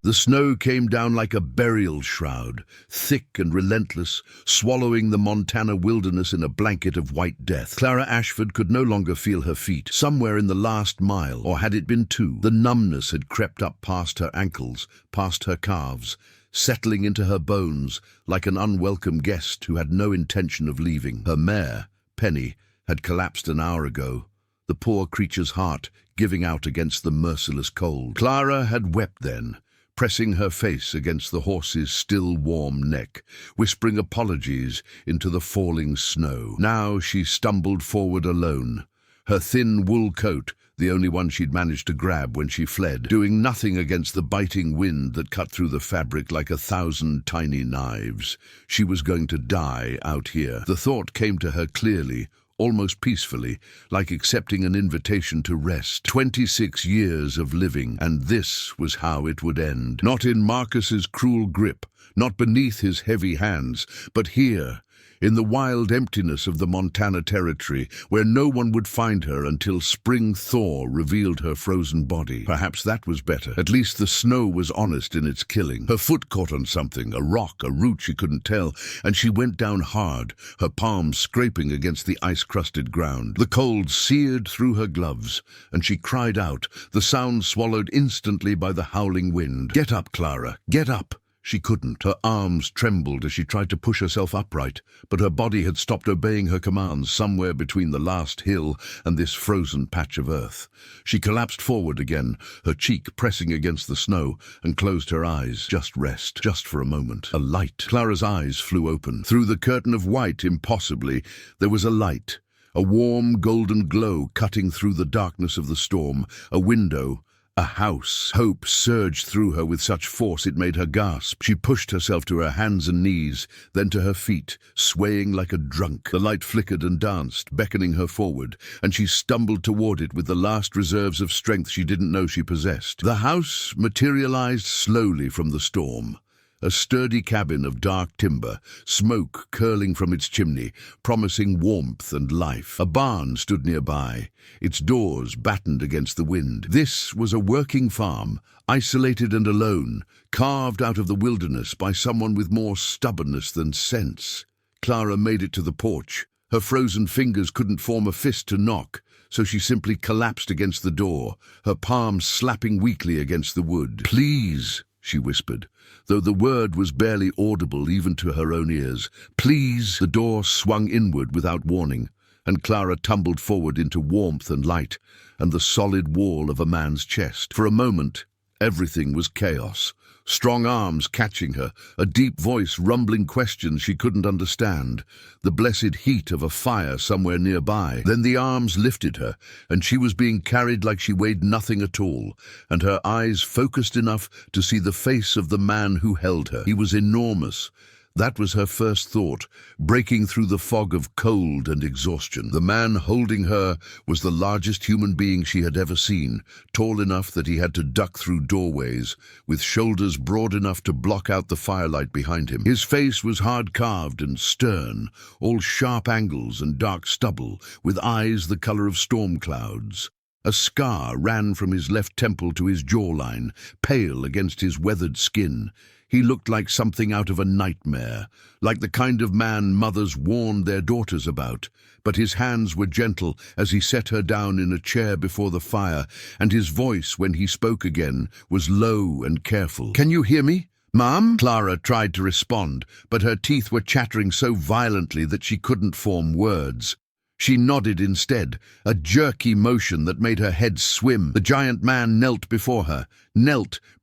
The snow came down like a burial shroud, thick and relentless, swallowing the Montana wilderness in a blanket of white death. Clara Ashford could no longer feel her feet. Somewhere in the last mile, or had it been two, the numbness had crept up past her ankles, past her calves, settling into her bones like an unwelcome guest who had no intention of leaving. Her mare, Penny, had collapsed an hour ago, the poor creature's heart giving out against the merciless cold. Clara had wept then, pressing her face against the horse's still warm neck, whispering apologies into the falling snow. Now she stumbled forward alone, her thin wool coat the only one she'd managed to grab when she fled, doing nothing against the biting wind that cut through the fabric like 1,000 tiny knives. She was going to die out here. The thought came to her clearly, almost peacefully, like accepting an invitation to rest. 26 years of living, and this was how it would end. Not in Marcus's cruel grip, not beneath his heavy hands, but here, in the wild emptiness of the Montana territory, where no one would find her until spring thaw revealed her frozen body. Perhaps that was better. At least the snow was honest in its killing. Her foot caught on something, a rock, a root she couldn't tell, and she went down hard, her palms scraping against the ice-crusted ground. The cold seared through her gloves, and she cried out, the sound swallowed instantly by the howling wind. "Get up, Clara, get up!" She couldn't. Her arms trembled as she tried to push herself upright, but her body had stopped obeying her commands somewhere between the last hill and this frozen patch of earth. She collapsed forward again, her cheek pressing against the snow, and closed her eyes. Just rest, just for a moment. A light. Clara's eyes flew open. Through the curtain of white, impossibly, there was a light, a warm golden glow cutting through the darkness of the storm, a window, a house. Hope surged through her with such force it made her gasp. She pushed herself to her hands and knees, then to her feet, swaying like a drunk. The light flickered and danced, beckoning her forward, and she stumbled toward it with the last reserves of strength she didn't know she possessed. The house materialized slowly from the storm. A sturdy cabin of dark timber, smoke curling from its chimney, promising warmth and life. A barn stood nearby, its doors battened against the wind. This was a working farm, isolated and alone, carved out of the wilderness by someone with more stubbornness than sense. Clara made it to the porch. Her frozen fingers couldn't form a fist to knock, so she simply collapsed against the door, her palms slapping weakly against the wood. "Please," she whispered, though the word was barely audible even to her own ears. "Please." The door swung inward without warning, and Clara tumbled forward into warmth and light, and the solid wall of a man's chest. For a moment, everything was chaos. Strong arms catching her, a deep voice rumbling questions she couldn't understand, the blessed heat of a fire somewhere nearby. Then the arms lifted her, and she was being carried like she weighed nothing at all, and her eyes focused enough to see the face of the man who held her. He was enormous. That was her first thought, breaking through the fog of cold and exhaustion. The man holding her was the largest human being she had ever seen, tall enough that he had to duck through doorways, with shoulders broad enough to block out the firelight behind him. His face was hard-carved and stern, all sharp angles and dark stubble, with eyes the color of storm clouds. A scar ran from his left temple to his jawline, pale against his weathered skin. He looked like something out of a nightmare, like the kind of man mothers warned their daughters about. But his hands were gentle as he set her down in a chair before the fire, and his voice, when he spoke again, was low and careful. "Can you hear me, Mom?" Clara tried to respond, but her teeth were chattering so violently that she couldn't form words. She nodded instead, a jerky motion that made her head swim. The giant man knelt before her,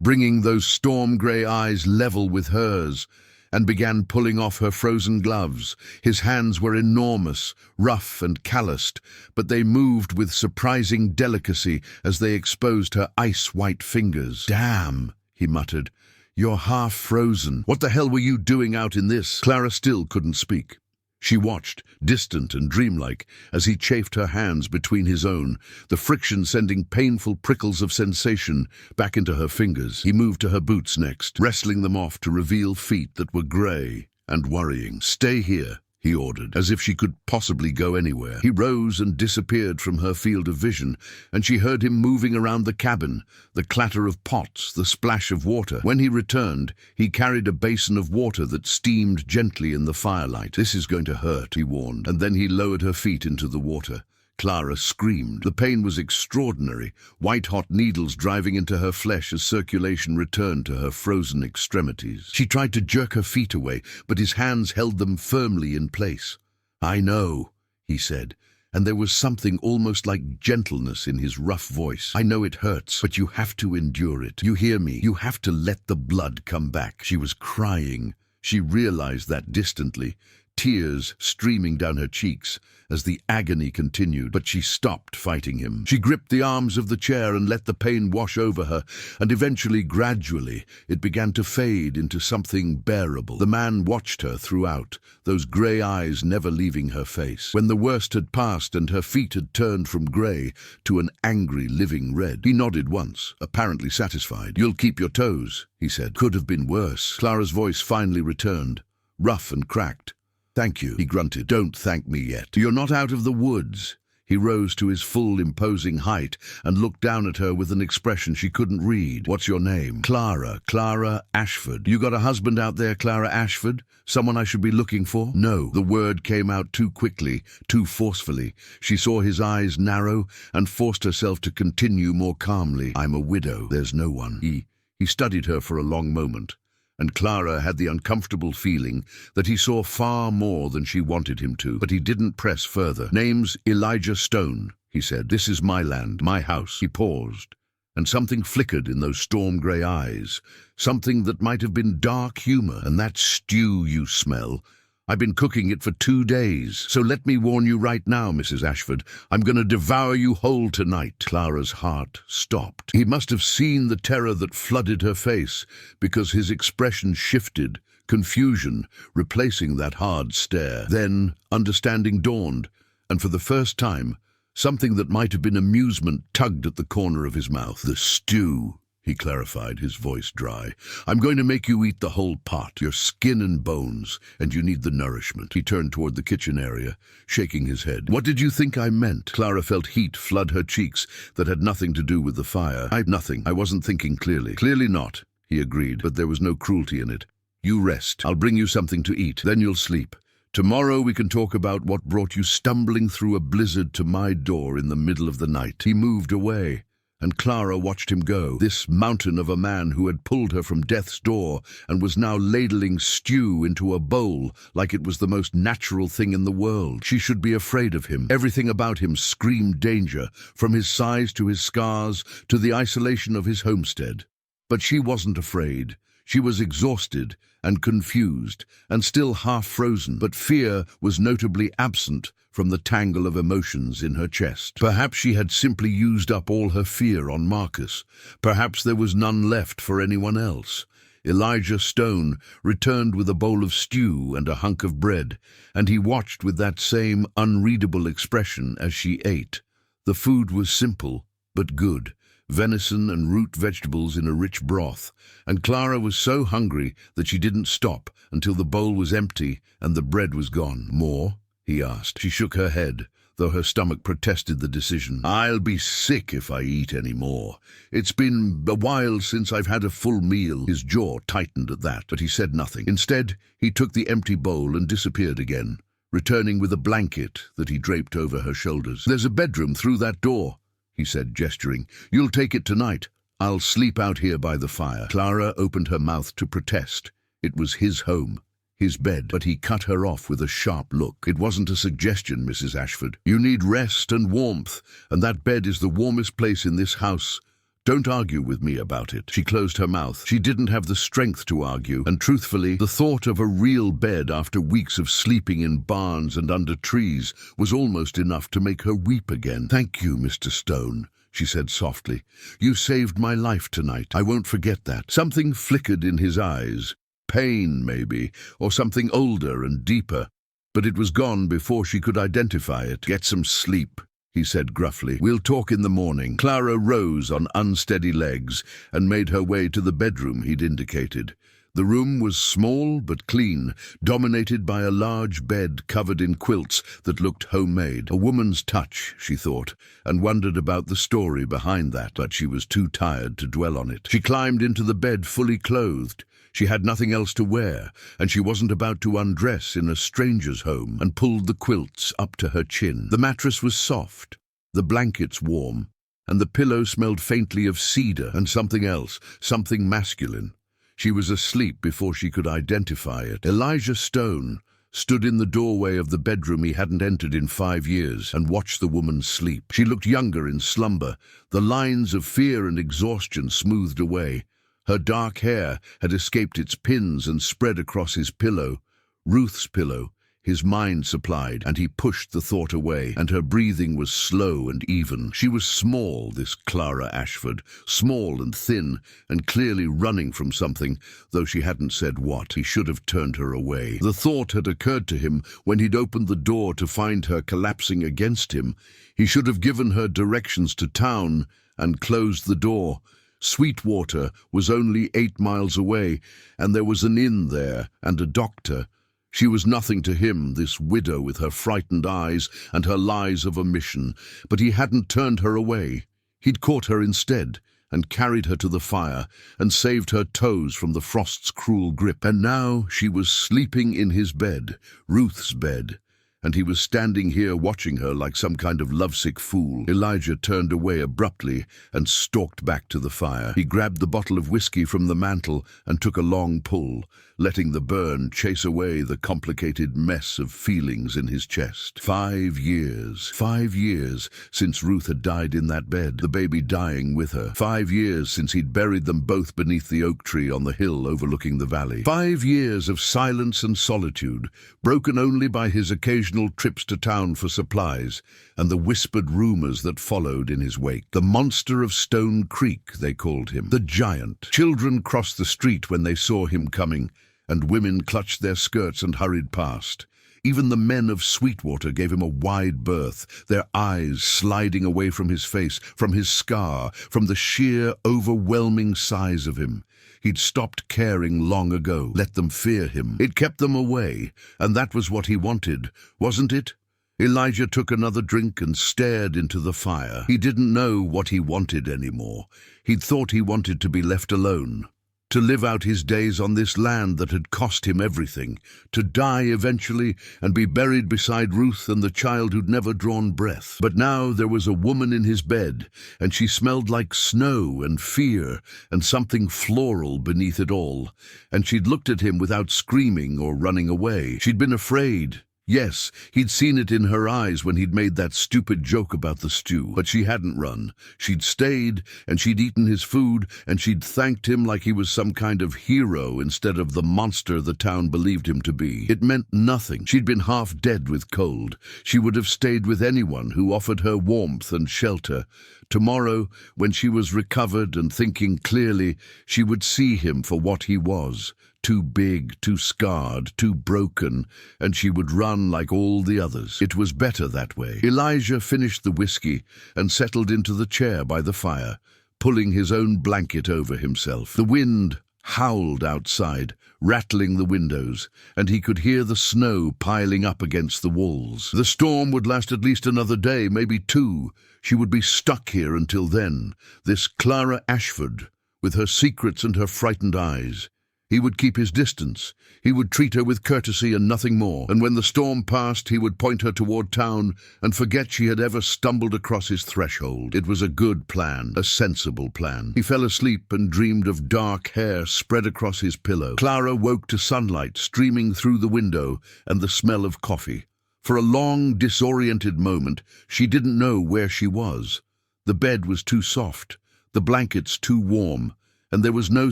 bringing those storm-grey eyes level with hers, and began pulling off her frozen gloves. His hands were enormous, rough and calloused, but they moved with surprising delicacy as they exposed her ice-white fingers. "Damn," he muttered, "you're half frozen. What the hell were you doing out in this?" Clara still couldn't speak. She watched, distant and dreamlike, as he chafed her hands between his own, the friction sending painful prickles of sensation back into her fingers. He moved to her boots next, wrestling them off to reveal feet that were grey and worrying. "Stay here," he ordered, as if she could possibly go anywhere. He rose and disappeared from her field of vision, and she heard him moving around the cabin, the clatter of pots, the splash of water. When he returned, he carried a basin of water that steamed gently in the firelight. "This is going to hurt," he warned, and then he lowered her feet into the water. Clara screamed. The pain was extraordinary, white-hot needles driving into her flesh as circulation returned to her frozen extremities. She tried to jerk her feet away, but his hands held them firmly in place. "I know," he said, and there was something almost like gentleness in his rough voice. "I know it hurts, but you have to endure it. You hear me? You have to let the blood come back." She was crying. She realized that distantly, tears streaming down her cheeks as the agony continued, but she stopped fighting him. She gripped the arms of the chair and let the pain wash over her, and eventually, gradually, it began to fade into something bearable. The man watched her throughout, those grey eyes never leaving her face. When the worst had passed and her feet had turned from grey to an angry, living red, he nodded once, apparently satisfied. "You'll keep your toes," he said. "Could have been worse." Clara's voice finally returned, rough and cracked. "Thank you," he grunted. "Don't thank me yet. You're not out of the woods." He rose to his full, imposing height and looked down at her with an expression she couldn't read. "What's your name?" Clara Ashford." "You got a husband out there, Clara Ashford? Someone I should be looking for?" "No." The word came out too quickly, too forcefully. She saw his eyes narrow and forced herself to continue more calmly. "I'm a widow. There's no one." He studied her for a long moment, and Clara had the uncomfortable feeling that he saw far more than she wanted him to, but he didn't press further. "Name's Elijah Stone," he said. "This is my land, my house." He paused, and something flickered in those storm-grey eyes, something that might have been dark humor. "And that stew you smell, I've been cooking it for 2 days. So let me warn you right now, Mrs. Ashford, I'm going to devour you whole tonight." Clara's heart stopped. He must have seen the terror that flooded her face, because his expression shifted, confusion replacing that hard stare. Then understanding dawned, and for the first time, something that might have been amusement tugged at the corner of his mouth. "The stew," he clarified, his voice dry. "I'm going to make you eat the whole pot, your skin and bones, and you need the nourishment." He turned toward the kitchen area, shaking his head. "What did you think I meant?" Clara felt heat flood her cheeks that had nothing to do with the fire. Nothing. I wasn't thinking clearly." "Clearly not," he agreed, but there was no cruelty in it. "You rest. I'll bring you something to eat. Then you'll sleep. Tomorrow we can talk about what brought you stumbling through a blizzard to my door in the middle of the night." He moved away, and Clara watched him go, this mountain of a man who had pulled her from death's door and was now ladling stew into a bowl like it was the most natural thing in the world. She should be afraid of him. Everything about him screamed danger, from his size to his scars to the isolation of his homestead. But she wasn't afraid. She was exhausted and confused and still half-frozen, but fear was notably absent from the tangle of emotions in her chest. Perhaps she had simply used up all her fear on Marcus. Perhaps there was none left for anyone else. Elijah Stone returned with a bowl of stew and a hunk of bread, and he watched with that same unreadable expression as she ate. The food was simple, but good. Venison and root vegetables in a rich broth, and Clara was so hungry that she didn't stop until the bowl was empty and the bread was gone. "More?" he asked. She shook her head, though her stomach protested the decision. "I'll be sick if I eat any more. It's been a while since I've had a full meal." His jaw tightened at that, but he said nothing. Instead, he took the empty bowl and disappeared again, returning with a blanket that he draped over her shoulders. "There's a bedroom through that door," he said, gesturing. "You'll take it tonight. I'll sleep out here by the fire." Clara opened her mouth to protest. It was his home, his bed, but he cut her off with a sharp look. "It wasn't a suggestion, Mrs. Ashford. You need rest and warmth, and that bed is the warmest place in this house. Don't argue with me about it." She closed her mouth. She didn't have the strength to argue, and truthfully, the thought of a real bed after weeks of sleeping in barns and under trees was almost enough to make her weep again. "Thank you, Mr. Stone," she said softly. "You saved my life tonight. I won't forget that." Something flickered in his eyes. Pain, maybe, or something older and deeper, but it was gone before she could identify it. "Get some sleep," he said gruffly. "We'll talk in the morning." Clara rose on unsteady legs and made her way to the bedroom he'd indicated. The room was small but clean, dominated by a large bed covered in quilts that looked homemade. A woman's touch, she thought, and wondered about the story behind that, but she was too tired to dwell on it. She climbed into the bed fully clothed. She had nothing else to wear, and she wasn't about to undress in a stranger's home, and pulled the quilts up to her chin. The mattress was soft, the blankets warm, and the pillow smelled faintly of cedar and something else, something masculine. She was asleep before she could identify it. Elijah Stone stood in the doorway of the bedroom he hadn't entered in 5 years and watched the woman sleep. She looked younger in slumber, the lines of fear and exhaustion smoothed away. Her dark hair had escaped its pins and spread across his pillow, Ruth's pillow. His mind supplied, and he pushed the thought away, and her breathing was slow and even. She was small, this Clara Ashford, small and thin, and clearly running from something, though she hadn't said what. He should have turned her away. The thought had occurred to him when he'd opened the door to find her collapsing against him. He should have given her directions to town and closed the door. Sweetwater was only 8 miles away, and there was an inn there and a doctor. She was nothing to him, this widow with her frightened eyes and her lies of omission, but he hadn't turned her away. He'd caught her instead, and carried her to the fire, and saved her toes from the frost's cruel grip. And now she was sleeping in his bed, Ruth's bed, and he was standing here watching her like some kind of lovesick fool. Elijah turned away abruptly and stalked back to the fire. He grabbed the bottle of whiskey from the mantel and took a long pull, letting the burn chase away the complicated mess of feelings in his chest. 5 years. 5 years since Ruth had died in that bed, the baby dying with her. 5 years since he'd buried them both beneath the oak tree on the hill overlooking the valley. 5 years of silence and solitude, broken only by his occasional trips to town for supplies and the whispered rumors that followed in his wake. The monster of Stone Creek, they called him. The giant. Children crossed the street when they saw him coming, and women clutched their skirts and hurried past. Even the men of Sweetwater gave him a wide berth, their eyes sliding away from his face, from his scar, from the sheer, overwhelming size of him. He'd stopped caring long ago, let them fear him. It kept them away, and that was what he wanted, wasn't it? Elijah took another drink and stared into the fire. He didn't know what he wanted anymore. He'd thought he wanted to be left alone, to live out his days on this land that had cost him everything, to die eventually and be buried beside Ruth and the child who'd never drawn breath. But now there was a woman in his bed, and she smelled like snow and fear and something floral beneath it all. And she'd looked at him without screaming or running away. She'd been afraid. Yes, he'd seen it in her eyes when he'd made that stupid joke about the stew. But she hadn't run. She'd stayed, and she'd eaten his food, and she'd thanked him like he was some kind of hero instead of the monster the town believed him to be. It meant nothing. She'd been half dead with cold. She would have stayed with anyone who offered her warmth and shelter. Tomorrow, when she was recovered and thinking clearly, she would see him for what he was. Too big, too scarred, too broken, and she would run like all the others. It was better that way. Elijah finished the whiskey and settled into the chair by the fire, pulling his own blanket over himself. The wind howled outside, rattling the windows, and he could hear the snow piling up against the walls. The storm would last at least another day, maybe 2. She would be stuck here until then, this Clara Ashford, with her secrets and her frightened eyes. He would keep his distance. He would treat her with courtesy and nothing more. And when the storm passed, he would point her toward town and forget she had ever stumbled across his threshold. It was a good plan, a sensible plan. He fell asleep and dreamed of dark hair spread across his pillow. Clara woke to sunlight streaming through the window and the smell of coffee. For a long, disoriented moment, she didn't know where she was. The bed was too soft, the blankets too warm, and there was no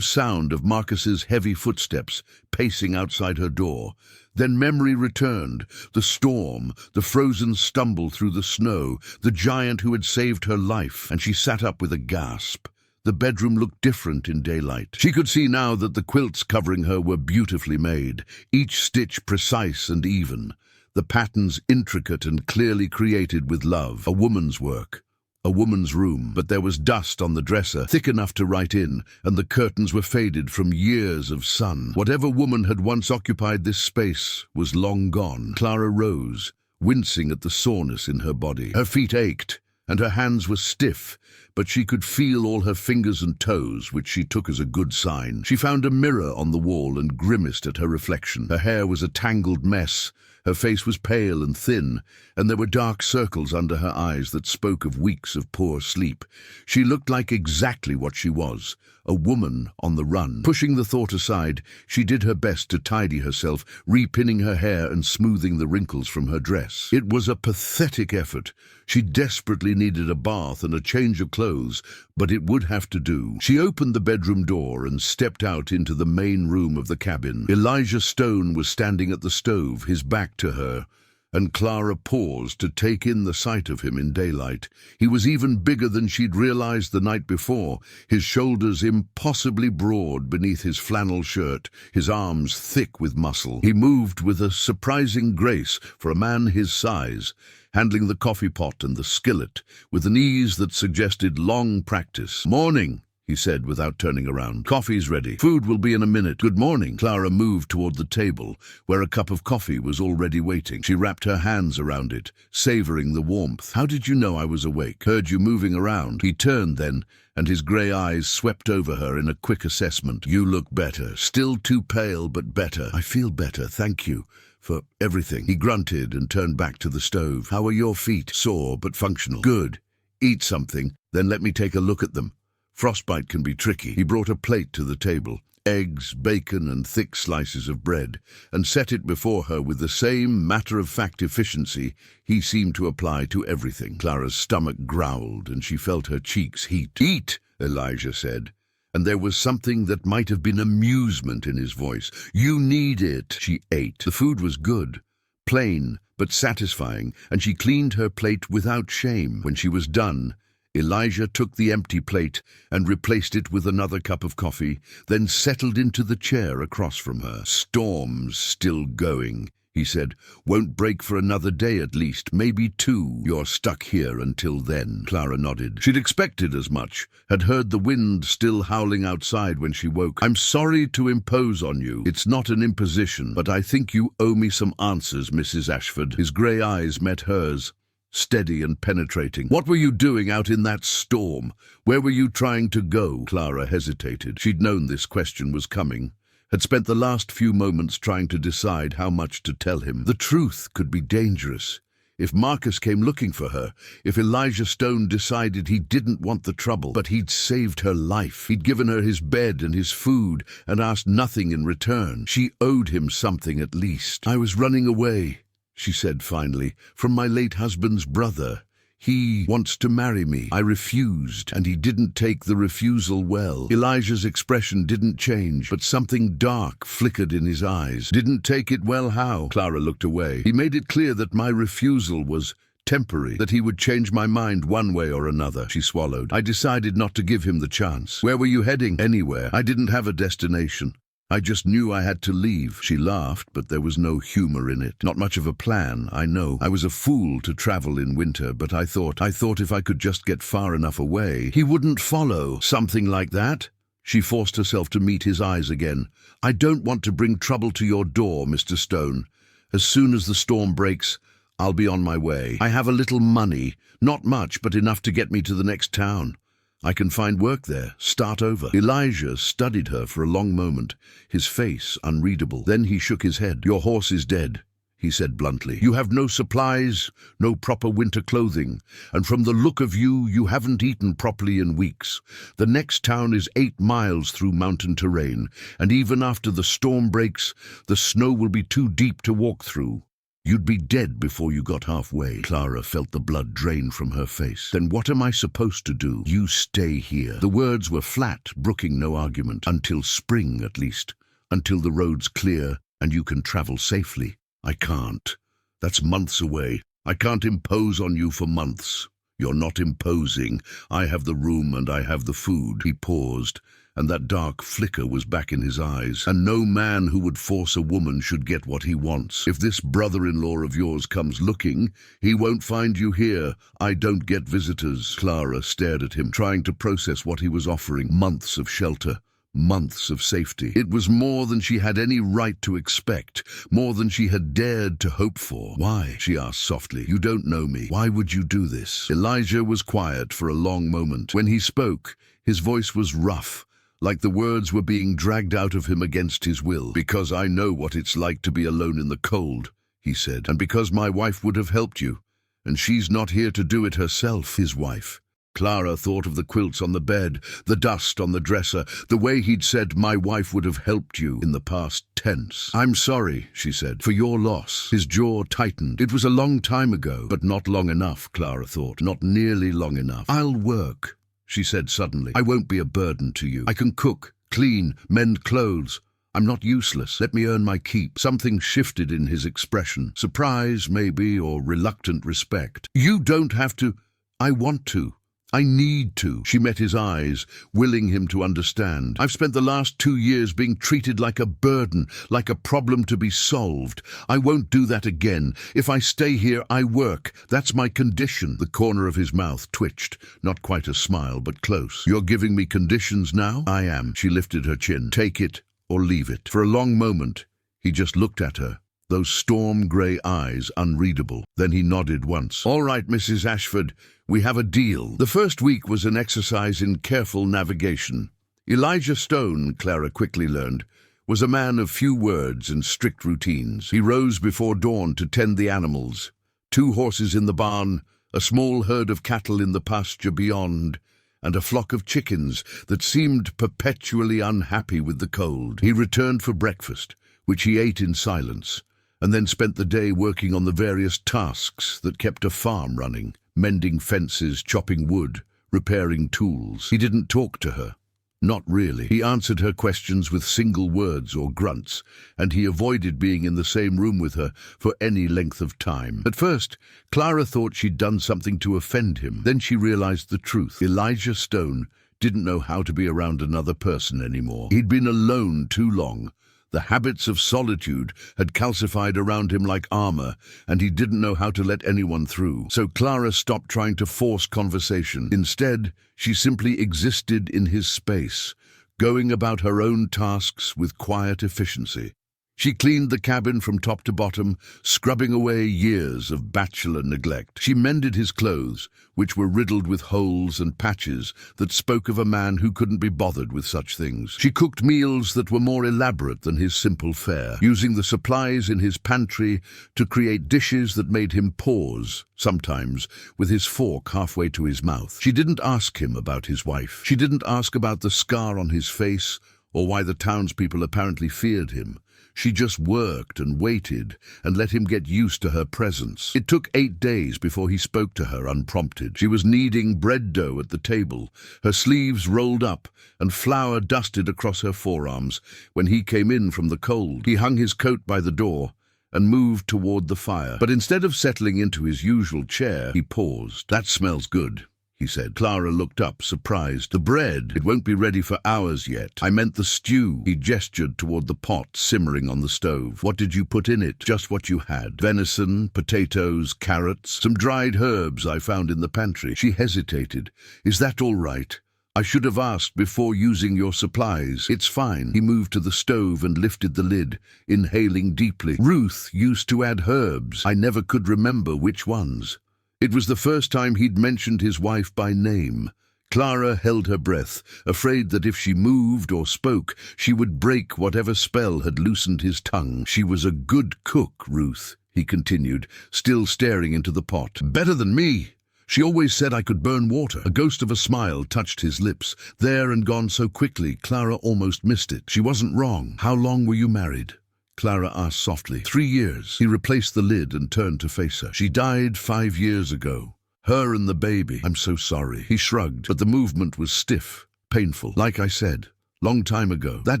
sound of Marcus's heavy footsteps pacing outside her door. Then memory returned, the storm, the frozen stumble through the snow, the giant who had saved her life, and she sat up with a gasp. The bedroom looked different in daylight. She could see now that the quilts covering her were beautifully made, each stitch precise and even, the patterns intricate and clearly created with love, a woman's work. A woman's room, but there was dust on the dresser, thick enough to write in, and the curtains were faded from years of sun. Whatever woman had once occupied this space was long gone. Clara rose, wincing at the soreness in her body. Her feet ached, and her hands were stiff, but she could feel all her fingers and toes, which she took as a good sign. She found a mirror on the wall and grimaced at her reflection. Her hair was a tangled mess, her face was pale and thin, and there were dark circles under her eyes that spoke of weeks of poor sleep. She looked like exactly what she was, a woman on the run. Pushing the thought aside, she did her best to tidy herself, repinning her hair and smoothing the wrinkles from her dress. It was a pathetic effort. She desperately needed a bath and a change of clothes, but it would have to do. She opened the bedroom door and stepped out into the main room of the cabin. Elijah Stone was standing at the stove, his back to her, and Clara paused to take in the sight of him in daylight. He was even bigger than she'd realized the night before, his shoulders impossibly broad beneath his flannel shirt, his arms thick with muscle. He moved with a surprising grace for a man his size, handling the coffee pot and the skillet with an ease that suggested long practice. "Morning," he said without turning around. "Coffee's ready. Food will be in a minute." "Good morning." Clara moved toward the table, where a cup of coffee was already waiting. She wrapped her hands around it, savoring the warmth. "How did you know I was awake?" "Heard you moving around." He turned then, and his grey eyes swept over her in a quick assessment. "You look better. Still too pale, but better." "I feel better, thank you for everything." He grunted and turned back to the stove. "How are your feet?" "Sore, but functional." "Good. Eat something, then let me take a look at them. Frostbite can be tricky." He brought a plate to the table, eggs, bacon, and thick slices of bread, and set it before her with the same matter-of-fact efficiency he seemed to apply to everything. Clara's stomach growled, and she felt her cheeks heat. "Eat," Elijah said, and there was something that might have been amusement in his voice. "You need it." She ate. The food was good, plain but satisfying, and she cleaned her plate without shame. When she was done, Elijah took the empty plate and replaced it with another cup of coffee, then settled into the chair across from her. "Storm's still going," he said. "Won't break for another day at least, maybe 2. You're stuck here until then." Clara nodded. She'd expected as much, had heard the wind still howling outside when she woke. "I'm sorry to impose on you. It's not an imposition, but I think you owe me some answers, Mrs. Ashford." His grey eyes met hers, steady and penetrating. "What were you doing out in that storm? Where were you trying to go?" Clara hesitated. She'd known this question was coming, had spent the last few moments trying to decide how much to tell him. The truth could be dangerous. If Marcus came looking for her, if Elijah Stone decided he didn't want the trouble, but he'd saved her life. He'd given her his bed and his food and asked nothing in return. She owed him something at least. "I was running away," she said finally, "from my late husband's brother. He wants to marry me. I refused, and he didn't take the refusal well." Elijah's expression didn't change, but something dark flickered in his eyes. "Didn't take it well how?" Clara looked away. "He made it clear that my refusal was temporary, that he would change my mind one way or another." She swallowed. "I decided not to give him the chance." "Where were you heading?" "Anywhere. I didn't have a destination. I just knew I had to leave." She laughed, but there was no humor in it. "Not much of a plan, I know. I was a fool to travel in winter, but I thought if I could just get far enough away, he wouldn't follow." "Something like that?" She forced herself to meet his eyes again. "I don't want to bring trouble to your door, Mr. Stone. As soon as the storm breaks, I'll be on my way. I have a little money, not much, but enough to get me to the next town. I can find work there, start over." Elijah studied her for a long moment, his face unreadable. Then he shook his head. "Your horse is dead," he said bluntly. "You have no supplies, no proper winter clothing, and from the look of you, you haven't eaten properly in weeks. The next town is 8 miles through mountain terrain, and even after the storm breaks, the snow will be too deep to walk through. You'd be dead before you got halfway." Clara felt the blood drain from her face. "Then what am I supposed to do?" "You stay here." The words were flat, brooking no argument. "Until spring, at least. Until the road's clear and you can travel safely." "I can't. That's months away. I can't impose on you for months." "You're not imposing. I have the room and I have the food." He paused, and that dark flicker was back in his eyes. And no man who would force a woman should get what he wants. If this brother-in-law of yours comes looking, he won't find you here. I don't get visitors. Clara stared at him, trying to process what he was offering. Months of shelter. Months of safety. It was more than she had any right to expect, more than she had dared to hope for. Why? She asked softly. You don't know me. Why would you do this? Elijah was quiet for a long moment. When he spoke, his voice was rough, like the words were being dragged out of him against his will. Because I know what it's like to be alone in the cold, he said, and because my wife would have helped you, and she's not here to do it herself, his wife. Clara thought of the quilts on the bed, the dust on the dresser, the way he'd said, my wife would have helped you, in the past tense. I'm sorry, she said, for your loss. His jaw tightened. It was a long time ago, but not long enough, Clara thought. Not nearly long enough. I'll work, she said suddenly. I won't be a burden to you. I can cook, clean, mend clothes. I'm not useless. Let me earn my keep. Something shifted in his expression. Surprise, maybe, or reluctant respect. You don't have to. I want to. I need to. She met his eyes, willing him to understand. I've spent the last 2 years being treated like a burden, like a problem to be solved. I won't do that again. If I stay here, I work. That's my condition. The corner of his mouth twitched. Not quite a smile, but close. You're giving me conditions now? I am. She lifted her chin. Take it or leave it. For a long moment, he just looked at her. Those storm-grey eyes unreadable. Then he nodded once. All right, Mrs. Ashford, we have a deal. The first week was an exercise in careful navigation. Elijah Stone, Clara quickly learned, was a man of few words and strict routines. He rose before dawn to tend the animals. 2 horses in the barn, a small herd of cattle in the pasture beyond, and a flock of chickens that seemed perpetually unhappy with the cold. He returned for breakfast, which he ate in silence, and then spent the day working on the various tasks that kept a farm running, mending fences, chopping wood, repairing tools. He didn't talk to her. Not really. He answered her questions with single words or grunts, and he avoided being in the same room with her for any length of time. At first, Clara thought she'd done something to offend him. Then she realized the truth. Elijah Stone didn't know how to be around another person anymore. He'd been alone too long. The habits of solitude had calcified around him like armor, and he didn't know how to let anyone through. So Clara stopped trying to force conversation. Instead, she simply existed in his space, going about her own tasks with quiet efficiency. She cleaned the cabin from top to bottom, scrubbing away years of bachelor neglect. She mended his clothes, which were riddled with holes and patches that spoke of a man who couldn't be bothered with such things. She cooked meals that were more elaborate than his simple fare, using the supplies in his pantry to create dishes that made him pause, sometimes with his fork halfway to his mouth. She didn't ask him about his wife. She didn't ask about the scar on his face or why the townspeople apparently feared him. She just worked and waited and let him get used to her presence. It took 8 days before he spoke to her unprompted. She was kneading bread dough at the table, her sleeves rolled up and flour dusted across her forearms when he came in from the cold. He hung his coat by the door and moved toward the fire. But instead of settling into his usual chair, he paused. That smells good, he said. Clara looked up, surprised. The bread, it won't be ready for hours yet. I meant the stew. He gestured toward the pot simmering on the stove. What did you put in it? Just what you had. Venison, potatoes, carrots, some dried herbs I found in the pantry. She hesitated. Is that all right? I should have asked before using your supplies. It's fine. He moved to the stove and lifted the lid, inhaling deeply. Ruth used to add herbs. I never could remember which ones. It was the first time he'd mentioned his wife by name. Clara held her breath, afraid that if she moved or spoke, she would break whatever spell had loosened his tongue. She was a good cook, Ruth, he continued, still staring into the pot. Better than me. She always said I could burn water. A ghost of a smile touched his lips, there and gone so quickly Clara almost missed it. She wasn't wrong. How long were you married? Clara asked softly. 3 years. He replaced the lid and turned to face her. She died 5 years ago. Her and the baby. I'm so sorry. He shrugged, but the movement was stiff, painful. Like I said, Long time ago. That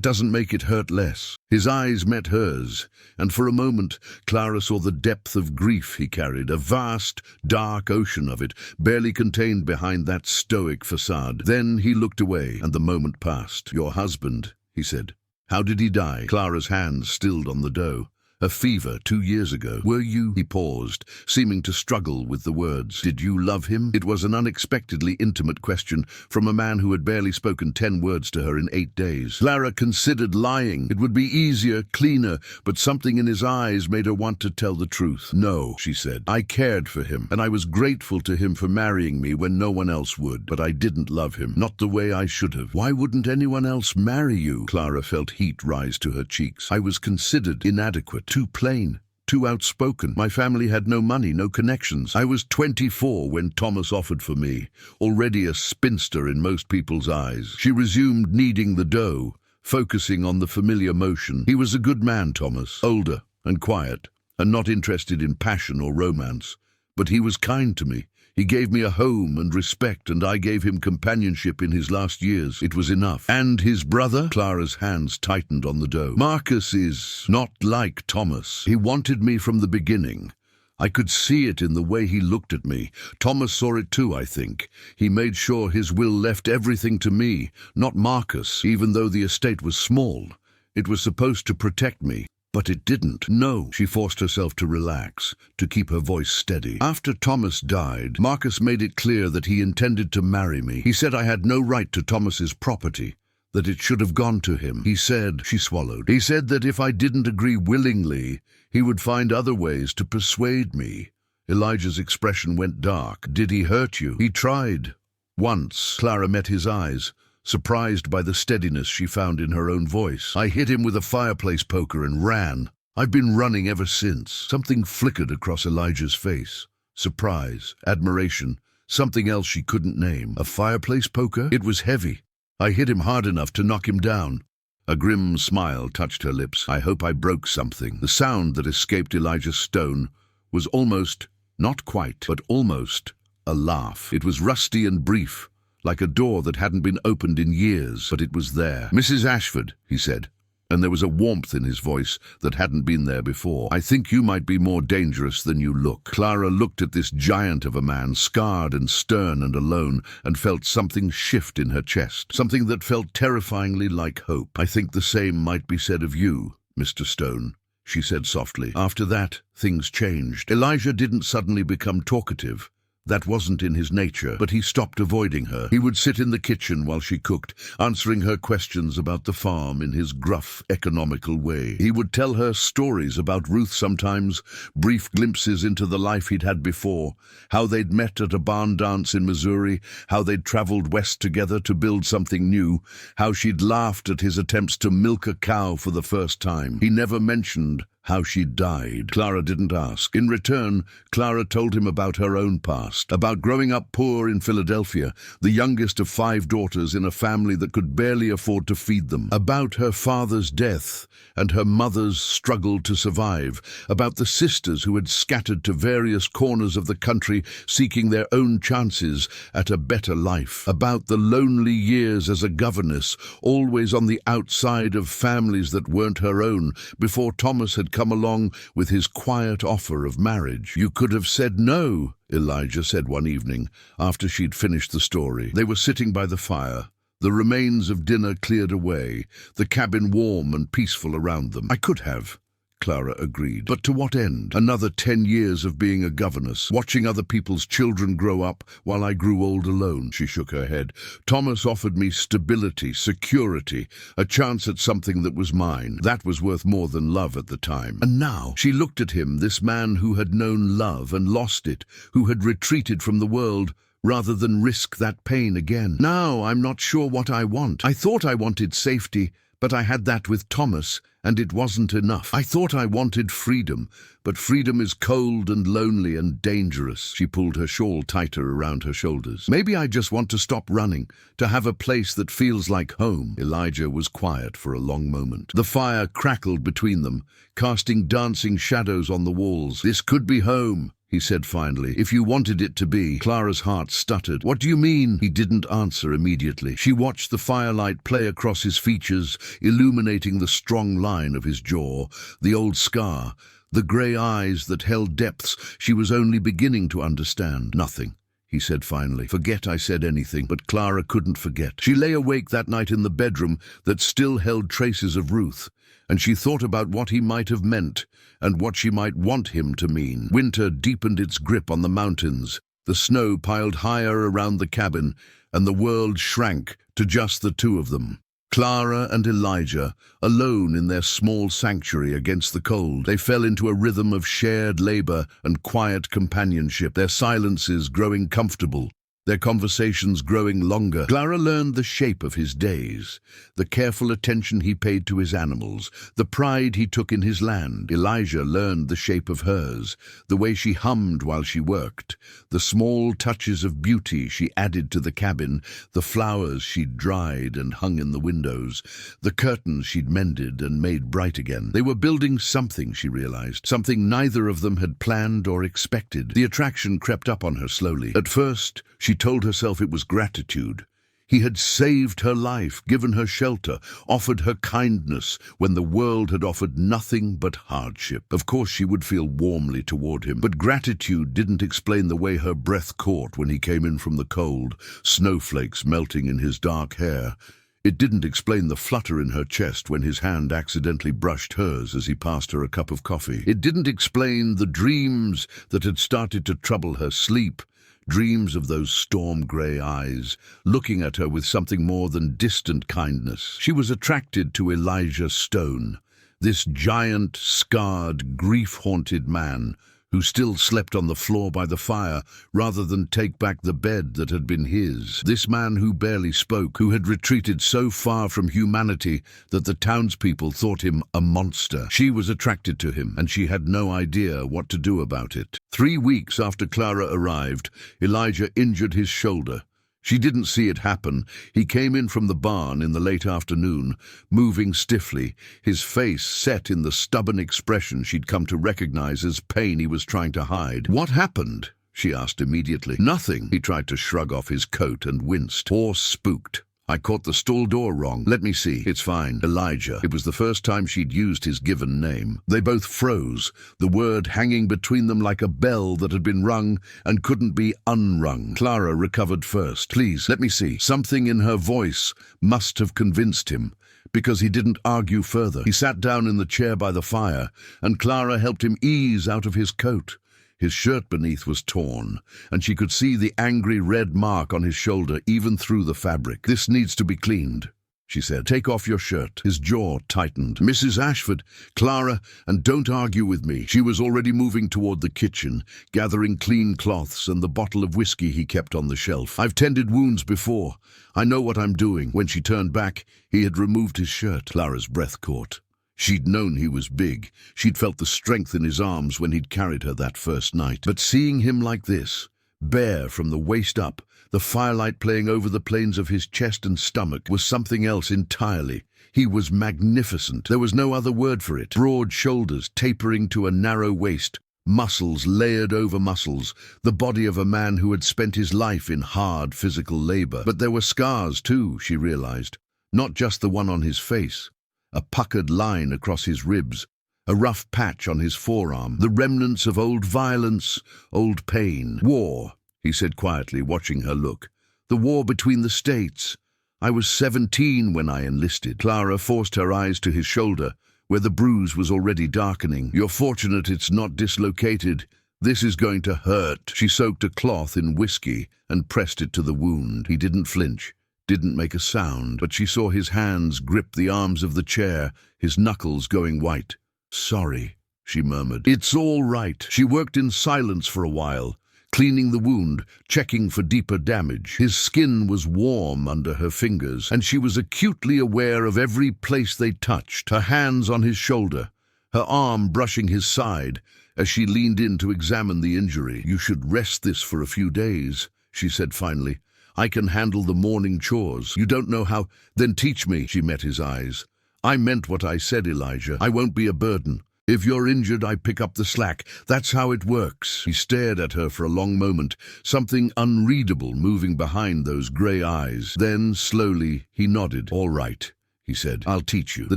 doesn't make it hurt less. His eyes met hers, and for a moment Clara saw the depth of grief he carried, a vast, dark ocean of it, barely contained behind that stoic facade. Then he looked away, and the moment passed. "Your husband," he said. "How did he die?" Clara's hands stilled on the dough. "A fever 2 years ago." "Were you—" He paused, seeming to struggle with the words. "Did you love him?" It was an unexpectedly intimate question from a man who had barely spoken 10 words to her in 8 days. Clara considered lying. It would be easier, cleaner, but something in his eyes made her want to tell the truth. "No," she said. "I cared for him, and I was grateful to him for marrying me when no one else would. But I didn't love him, not the way I should have." "Why wouldn't anyone else marry you?" Clara felt heat rise to her cheeks. "I was considered inadequate. Too plain, too outspoken. My family had no money, no connections. I was 24 when Thomas offered for me, already a spinster in most people's eyes." She resumed kneading the dough, focusing on the familiar motion. "He was a good man, Thomas, older and quiet, and not interested in passion or romance. But he was kind to me. He gave me a home and respect, and I gave him companionship in his last years. It was enough." "And his brother?" Clara's hands tightened on the dough. "Marcus is not like Thomas. He wanted me from the beginning. I could see it in the way he looked at me. Thomas saw it too, I think. He made sure his will left everything to me, not Marcus, even though the estate was small. It was supposed to protect me. But it didn't." "No." She forced herself to relax, to keep her voice steady. "After Thomas died, Marcus made it clear that he intended to marry me. He said I had no right to Thomas's property, that it should have gone to him. He said," she swallowed, "he said that if I didn't agree willingly, he would find other ways to persuade me." Elijah's expression went dark. "Did he hurt you?" "He tried. Once." Clara met his eyes, surprised by the steadiness she found in her own voice. "I hit him with a fireplace poker and ran. I've been running ever since." Something flickered across Elijah's face. Surprise, admiration, something else she couldn't name. "A fireplace poker?" "It was heavy. I hit him hard enough to knock him down." A grim smile touched her lips. "I hope I broke something." The sound that escaped Elijah Stone was almost, not quite, but almost, a laugh. It was rusty and brief, like a door that hadn't been opened in years, but it was there. "Mrs. Ashford," he said, and there was a warmth in his voice that hadn't been there before. "I think you might be more dangerous than you look." Clara looked at this giant of a man, scarred and stern and alone, and felt something shift in her chest, something that felt terrifyingly like hope. "I think the same might be said of you, Mr. Stone," she said softly. After that, things changed. Elijah didn't suddenly become talkative. That wasn't in his nature, but he stopped avoiding her. He would sit in the kitchen while she cooked, answering her questions about the farm in his gruff, economical way. He would tell her stories about Ruth sometimes, brief glimpses into the life he'd had before, how they'd met at a barn dance in Missouri, how they'd traveled west together to build something new, how she'd laughed at his attempts to milk a cow for the first time. He never mentioned how she died. Clara didn't ask. In return, Clara told him about her own past, about growing up poor in Philadelphia, the youngest of 5 daughters in a family that could barely afford to feed them, about her father's death and her mother's struggle to survive, about the sisters who had scattered to various corners of the country seeking their own chances at a better life, about the lonely years as a governess, always on the outside of families that weren't her own, before Thomas had come along with his quiet offer of marriage. "You could have said no," Elijah said one evening, after she'd finished the story. They were sitting by the fire, the remains of dinner cleared away, the cabin warm and peaceful around them. "I could have," Clara agreed. "But to what end? Another 10 years of being a governess, watching other people's children grow up while I grew old alone." She shook her head. "Thomas offered me stability, security, a chance at something that was mine. That was worth more than love at the time." And now she looked at him, this man who had known love and lost it, who had retreated from the world rather than risk that pain again. "Now I'm not sure what I want. I thought I wanted safety, but I had that with Thomas, and it wasn't enough. I thought I wanted freedom, but freedom is cold and lonely and dangerous." She pulled her shawl tighter around her shoulders. "Maybe I just want to stop running, to have a place that feels like home." Elijah was quiet for a long moment. The fire crackled between them, casting dancing shadows on the walls. "This could be home," he said finally. "If you wanted it to be." Clara's heart stuttered. "What do you mean?" He didn't answer immediately. She watched the firelight play across his features, illuminating the strong line of his jaw, the old scar, the grey eyes that held depths she was only beginning to understand. "Nothing," he said finally. "Forget I said anything." But Clara couldn't forget. She lay awake that night in the bedroom that still held traces of Ruth, and she thought about what he might have meant and what she might want him to mean. Winter deepened its grip on the mountains. The snow piled higher around the cabin, and the world shrank to just the two of them. Clara and Elijah, alone in their small sanctuary against the cold. They fell into a rhythm of shared labor and quiet companionship, their silences growing comfortable, their conversations growing longer. Clara learned the shape of his days, the careful attention he paid to his animals, the pride he took in his land. Elijah learned the shape of hers, the way she hummed while she worked, the small touches of beauty she added to the cabin, the flowers she'd dried and hung in the windows, the curtains she'd mended and made bright again. They were building something, she realized, something neither of them had planned or expected. The attraction crept up on her slowly. At first, she told herself it was gratitude. He had saved her life, given her shelter, offered her kindness when the world had offered nothing but hardship. Of course she would feel warmly toward him, but gratitude didn't explain the way her breath caught when he came in from the cold, snowflakes melting in his dark hair. It didn't explain the flutter in her chest when his hand accidentally brushed hers as he passed her a cup of coffee. It didn't explain the dreams that had started to trouble her sleep, dreams of those storm-grey eyes, looking at her with something more than distant kindness. She was attracted to Elijah Stone, this giant, scarred, grief-haunted man who still slept on the floor by the fire rather than take back the bed that had been his. This man who barely spoke, who had retreated so far from humanity that the townspeople thought him a monster. She was attracted to him, and she had no idea what to do about it. 3 weeks after Clara arrived, Elijah injured his shoulder. She didn't see it happen. He came in from the barn in the late afternoon, moving stiffly, his face set in the stubborn expression she'd come to recognize as pain he was trying to hide. "What happened?" she asked immediately. "Nothing." He tried to shrug off his coat and winced. "Horse spooked. I caught the stall door wrong. Let me see." "It's fine." Elijah. It was the first time she'd used his given name. They both froze, the word hanging between them like a bell that had been rung and couldn't be unrung. Clara recovered first. "Please, let me see." Something in her voice must have convinced him, because he didn't argue further. He sat down in the chair by the fire, and Clara helped him ease out of his coat. His shirt beneath was torn, and she could see the angry red mark on his shoulder even through the fabric. "This needs to be cleaned," she said. "Take off your shirt." His jaw tightened. "Mrs. Ashford, Clara, and don't argue with me." She was already moving toward the kitchen, gathering clean cloths and the bottle of whiskey he kept on the shelf. "I've tended wounds before. I know what I'm doing." When she turned back, he had removed his shirt. Clara's breath caught. She'd known he was big. She'd felt the strength in his arms when he'd carried her that first night. But seeing him like this, bare from the waist up, the firelight playing over the planes of his chest and stomach, was something else entirely. He was magnificent. There was no other word for it. Broad shoulders tapering to a narrow waist, muscles layered over muscles, the body of a man who had spent his life in hard physical labor. But there were scars too, she realized, not just the one on his face. A puckered line across his ribs, a rough patch on his forearm, the remnants of old violence, old pain. "War," he said quietly, watching her look. "The war between the states. I was 17 when I enlisted." Clara forced her eyes to his shoulder, where the bruise was already darkening. "You're fortunate it's not dislocated. This is going to hurt." She soaked a cloth in whiskey and pressed it to the wound. He didn't flinch, didn't make a sound, but she saw his hands grip the arms of the chair, his knuckles going white. "Sorry," she murmured. "It's all right." She worked in silence for a while, cleaning the wound, checking for deeper damage. His skin was warm under her fingers, and she was acutely aware of every place they touched, her hands on his shoulder, her arm brushing his side, as she leaned in to examine the injury. "You should rest this for a few days," she said finally. "I can handle the morning chores." "You don't know how—" "Then teach me." She met his eyes. "I meant what I said, Elijah. I won't be a burden. If you're injured, I pick up the slack. That's how it works. He stared at her for a long moment, something unreadable moving behind those grey eyes. Then, slowly, he nodded. All right, he said. I'll teach you. The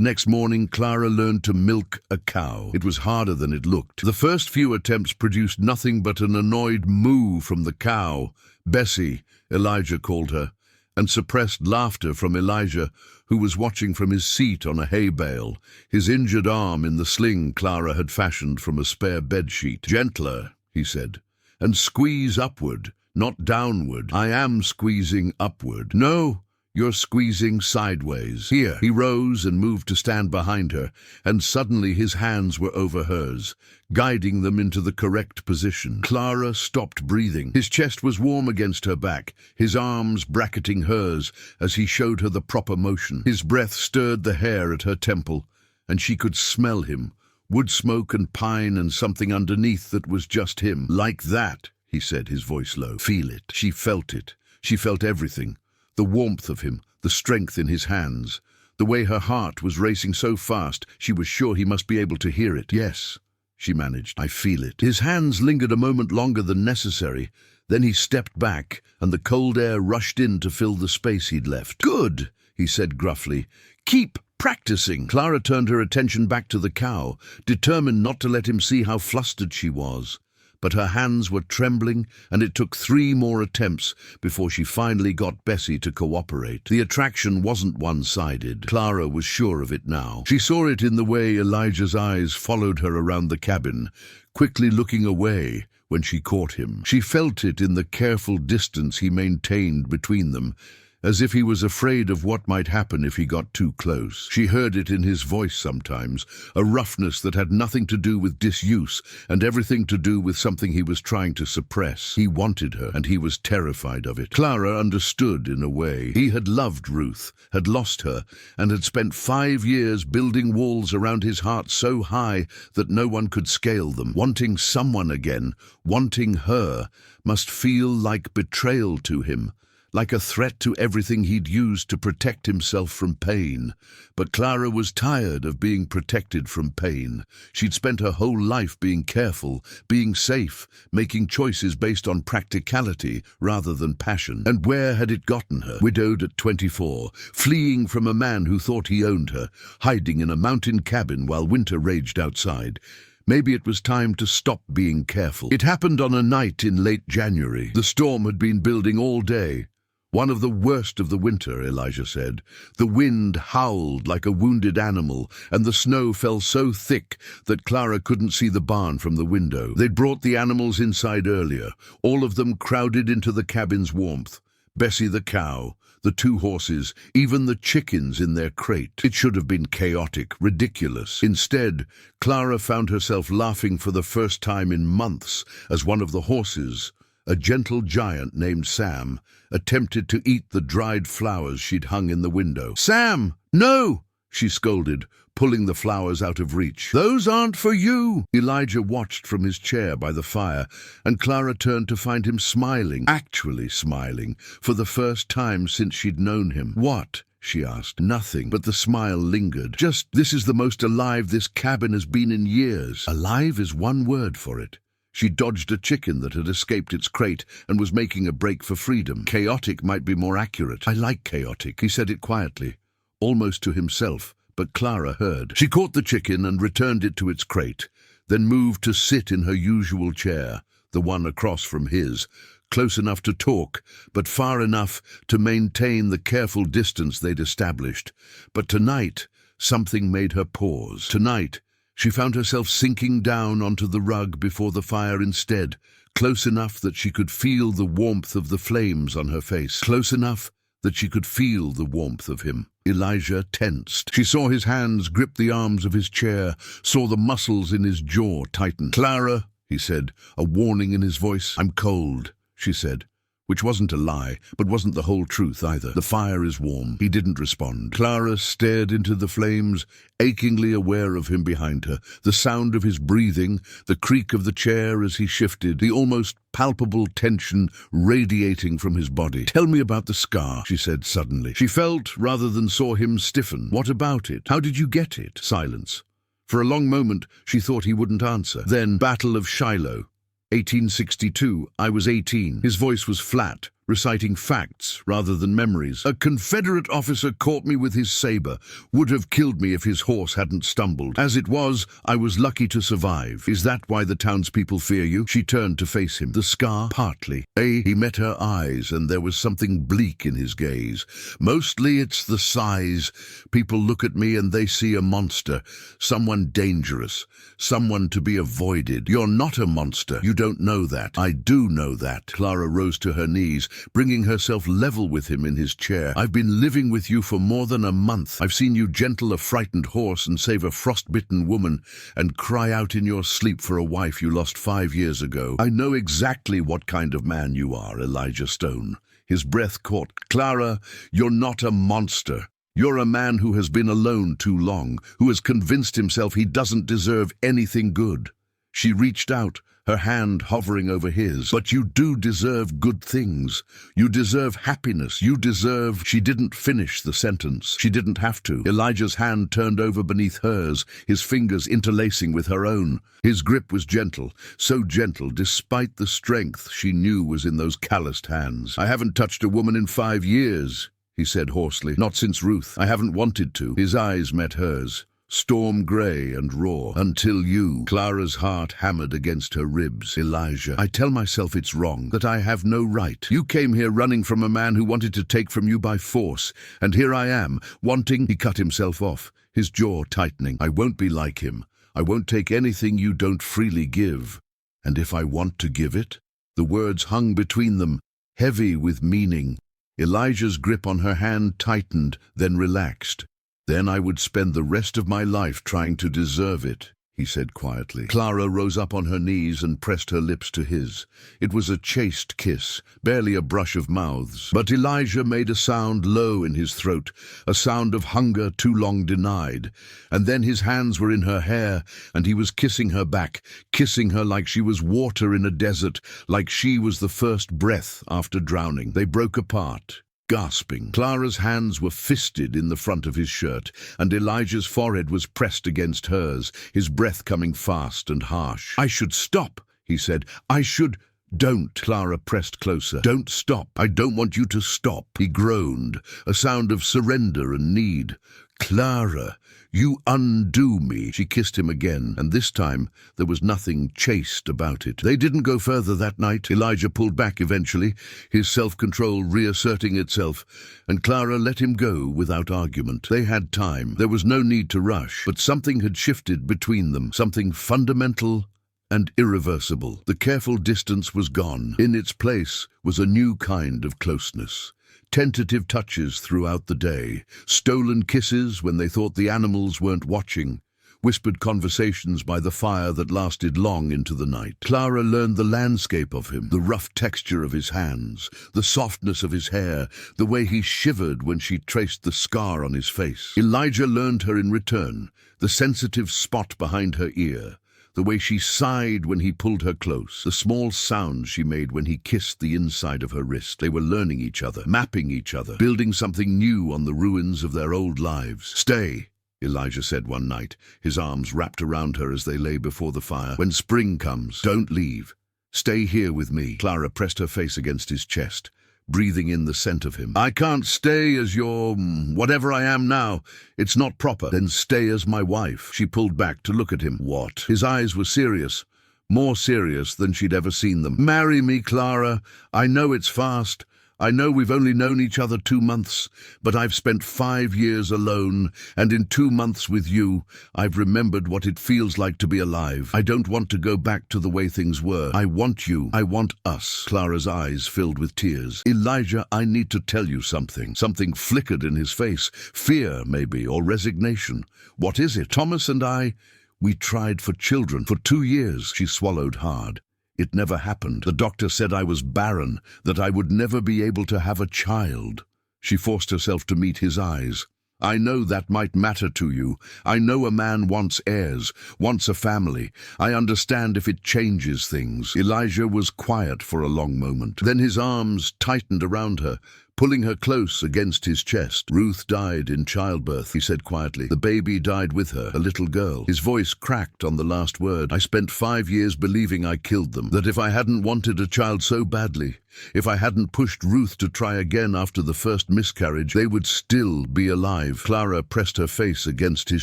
next morning, Clara learned to milk a cow. It was harder than it looked. The first few attempts produced nothing but an annoyed moo from the cow. Bessie, Elijah called her, and suppressed laughter from Elijah, who was watching from his seat on a hay bale, his injured arm in the sling Clara had fashioned from a spare bedsheet. Gentler, he said, and squeeze upward, not downward. I am squeezing upward. No, you're squeezing sideways. Here. He rose and moved to stand behind her, and suddenly his hands were over hers, guiding them into the correct position. Clara stopped breathing. His chest was warm against her back, his arms bracketing hers as he showed her the proper motion. His breath stirred the hair at her temple, and she could smell him, wood smoke and pine and something underneath that was just him. Like that, he said, his voice low. Feel it. She felt it. She felt everything. The warmth of him, the strength in his hands, the way her heart was racing so fast she was sure he must be able to hear it. Yes, she managed. I feel it. His hands lingered a moment longer than necessary. Then he stepped back, and the cold air rushed in to fill the space he'd left. Good, he said gruffly. Keep practicing. Clara turned her attention back to the cow, determined not to let him see how flustered she was. But her hands were trembling, and it took 3 more attempts before she finally got Bessie to cooperate. The attraction wasn't one-sided. Clara was sure of it now. She saw it in the way Elijah's eyes followed her around the cabin, quickly looking away when she caught him. She felt it in the careful distance he maintained between them, as if he was afraid of what might happen if he got too close. She heard it in his voice sometimes, a roughness that had nothing to do with disuse and everything to do with something he was trying to suppress. He wanted her, and he was terrified of it. Clara understood in a way. He had loved Ruth, had lost her, and had spent 5 years building walls around his heart so high that no one could scale them. Wanting someone again, wanting her, must feel like betrayal to him, like a threat to everything he'd used to protect himself from pain. But Clara was tired of being protected from pain. She'd spent her whole life being careful, being safe, making choices based on practicality rather than passion. And where had it gotten her? Widowed at 24, fleeing from a man who thought he owned her, hiding in a mountain cabin while winter raged outside. Maybe it was time to stop being careful. It happened on a night in late January. The storm had been building all day. One of the worst of the winter, Elijah said. The wind howled like a wounded animal, and the snow fell so thick that Clara couldn't see the barn from the window. They'd brought the animals inside earlier, all of them crowded into the cabin's warmth. Bessie the cow, the 2 horses, even the chickens in their crate. It should have been chaotic, ridiculous. Instead, Clara found herself laughing for the first time in months as one of the horses, a gentle giant named Sam, attempted to eat the dried flowers she'd hung in the window. "Sam, no!" she scolded, pulling the flowers out of reach. "Those aren't for you." Elijah watched from his chair by the fire, and Clara turned to find him smiling, actually smiling, for the first time since she'd known him. "What?" she asked. "Nothing," but the smile lingered. "Just, this is the most alive this cabin has been in years." Alive is one word for it. She dodged a chicken that had escaped its crate and was making a break for freedom. Chaotic might be more accurate. "I like chaotic." He said it quietly, almost to himself, but Clara heard. She caught the chicken and returned it to its crate, then moved to sit in her usual chair, the one across from his, close enough to talk, but far enough to maintain the careful distance they'd established. But tonight, something made her pause. Tonight, she found herself sinking down onto the rug before the fire instead, close enough that she could feel the warmth of the flames on her face, close enough that she could feel the warmth of him. Elijah tensed. She saw his hands grip the arms of his chair, saw the muscles in his jaw tighten. "Clara," he said, a warning in his voice. "I'm cold," she said, which wasn't a lie, but wasn't the whole truth either. "The fire is warm." He didn't respond. Clara stared into the flames, achingly aware of him behind her, the sound of his breathing, the creak of the chair as he shifted, the almost palpable tension radiating from his body. "Tell me about the scar," she said suddenly. She felt, rather than saw him stiffen. "What about it? How did you get it?" Silence. For a long moment, she thought he wouldn't answer. Then, Battle of Shiloh, 1862, I was 18. His voice was flat, reciting facts rather than memories. A Confederate officer caught me with his saber, would have killed me if his horse hadn't stumbled. As it was, I was lucky to survive. Is that why the townspeople fear you? She turned to face him. The scar? Partly. He met her eyes, and there was something bleak in his gaze. Mostly it's the size. People look at me and they see a monster, someone dangerous, someone to be avoided. You're not a monster. You don't know that. I do know that. Clara rose to her knees, bringing herself level with him in his chair. I've been living with you for more than a month. I've seen you gentle a frightened horse and save a frostbitten woman and cry out in your sleep for a wife you lost 5 years ago. I know exactly what kind of man you are, Elijah Stone. His breath caught. Clara, you're not a monster. You're a man who has been alone too long, who has convinced himself he doesn't deserve anything good. She reached out, her hand hovering over his. But you do deserve good things. You deserve happiness. You deserve... She didn't finish the sentence. She didn't have to. Elijah's hand turned over beneath hers, his fingers interlacing with her own. His grip was gentle, so gentle despite the strength she knew was in those calloused hands. I haven't touched a woman in 5 years, he said hoarsely. Not since Ruth. I haven't wanted to. His eyes met hers, storm grey and raw. Until you. Clara's heart hammered against her ribs. Elijah, I tell myself it's wrong, that I have no right. You came here running from a man who wanted to take from you by force, and here I am, wanting... He cut himself off, his jaw tightening. I won't be like him. I won't take anything you don't freely give. And if I want to give it? The words hung between them, heavy with meaning. Elijah's grip on her hand tightened, then relaxed. Then I would spend the rest of my life trying to deserve it, he said quietly. Clara rose up on her knees and pressed her lips to his. It was a chaste kiss, barely a brush of mouths. But Elijah made a sound low in his throat, a sound of hunger too long denied. And then his hands were in her hair, and he was kissing her back, kissing her like she was water in a desert, like she was the first breath after drowning. They broke apart, gasping. Clara's hands were fisted in the front of his shirt, and Elijah's forehead was pressed against hers, his breath coming fast and harsh. I should stop, he said. I should... Don't. Clara pressed closer. Don't stop. I don't want you to stop. He groaned, a sound of surrender and need. Clara, you undo me. She kissed him again, and this time there was nothing chaste about it. They didn't go further that night. Elijah pulled back eventually, his self-control reasserting itself, and Clara let him go without argument. They had time. There was no need to rush, but something had shifted between them, something fundamental and irreversible. The careful distance was gone. In its place was a new kind of closeness. Tentative touches throughout the day, stolen kisses when they thought the animals weren't watching, whispered conversations by the fire that lasted long into the night. Clara learned the landscape of him, the rough texture of his hands, the softness of his hair, the way he shivered when she traced the scar on his face. Elijah learned her in return, the sensitive spot behind her ear, the way she sighed when he pulled her close, the small sounds she made when he kissed the inside of her wrist. They were learning each other, mapping each other, building something new on the ruins of their old lives. Stay, Elijah said one night, his arms wrapped around her as they lay before the fire. When spring comes, don't leave. Stay here with me. Clara pressed her face against his chest, breathing in the scent of him. I can't stay as your... whatever I am now. It's not proper. Then stay as my wife. She pulled back to look at him. What? His eyes were serious, more serious than she'd ever seen them. Marry me, Clara. I know it's fast. I know we've only known each other 2 months, but I've spent 5 years alone, and in 2 months with you, I've remembered what it feels like to be alive. I don't want to go back to the way things were. I want you. I want us. Clara's eyes filled with tears. Elijah, I need to tell you something. Something flickered in his face. Fear, maybe, or resignation. What is it? Thomas and I, we tried for children. For 2 years, she swallowed hard. It never happened. The doctor said I was barren, that I would never be able to have a child. She forced herself to meet his eyes. I know that might matter to you. I know a man wants heirs, wants a family. I understand if it changes things. Elijah was quiet for a long moment. Then his arms tightened around her, pulling her close against his chest. "Ruth died in childbirth," he said quietly. "The baby died with her, a little girl." His voice cracked on the last word. "I spent 5 years believing I killed them, that if I hadn't wanted a child so badly, if I hadn't pushed Ruth to try again after the first miscarriage, they would still be alive." Clara pressed her face against his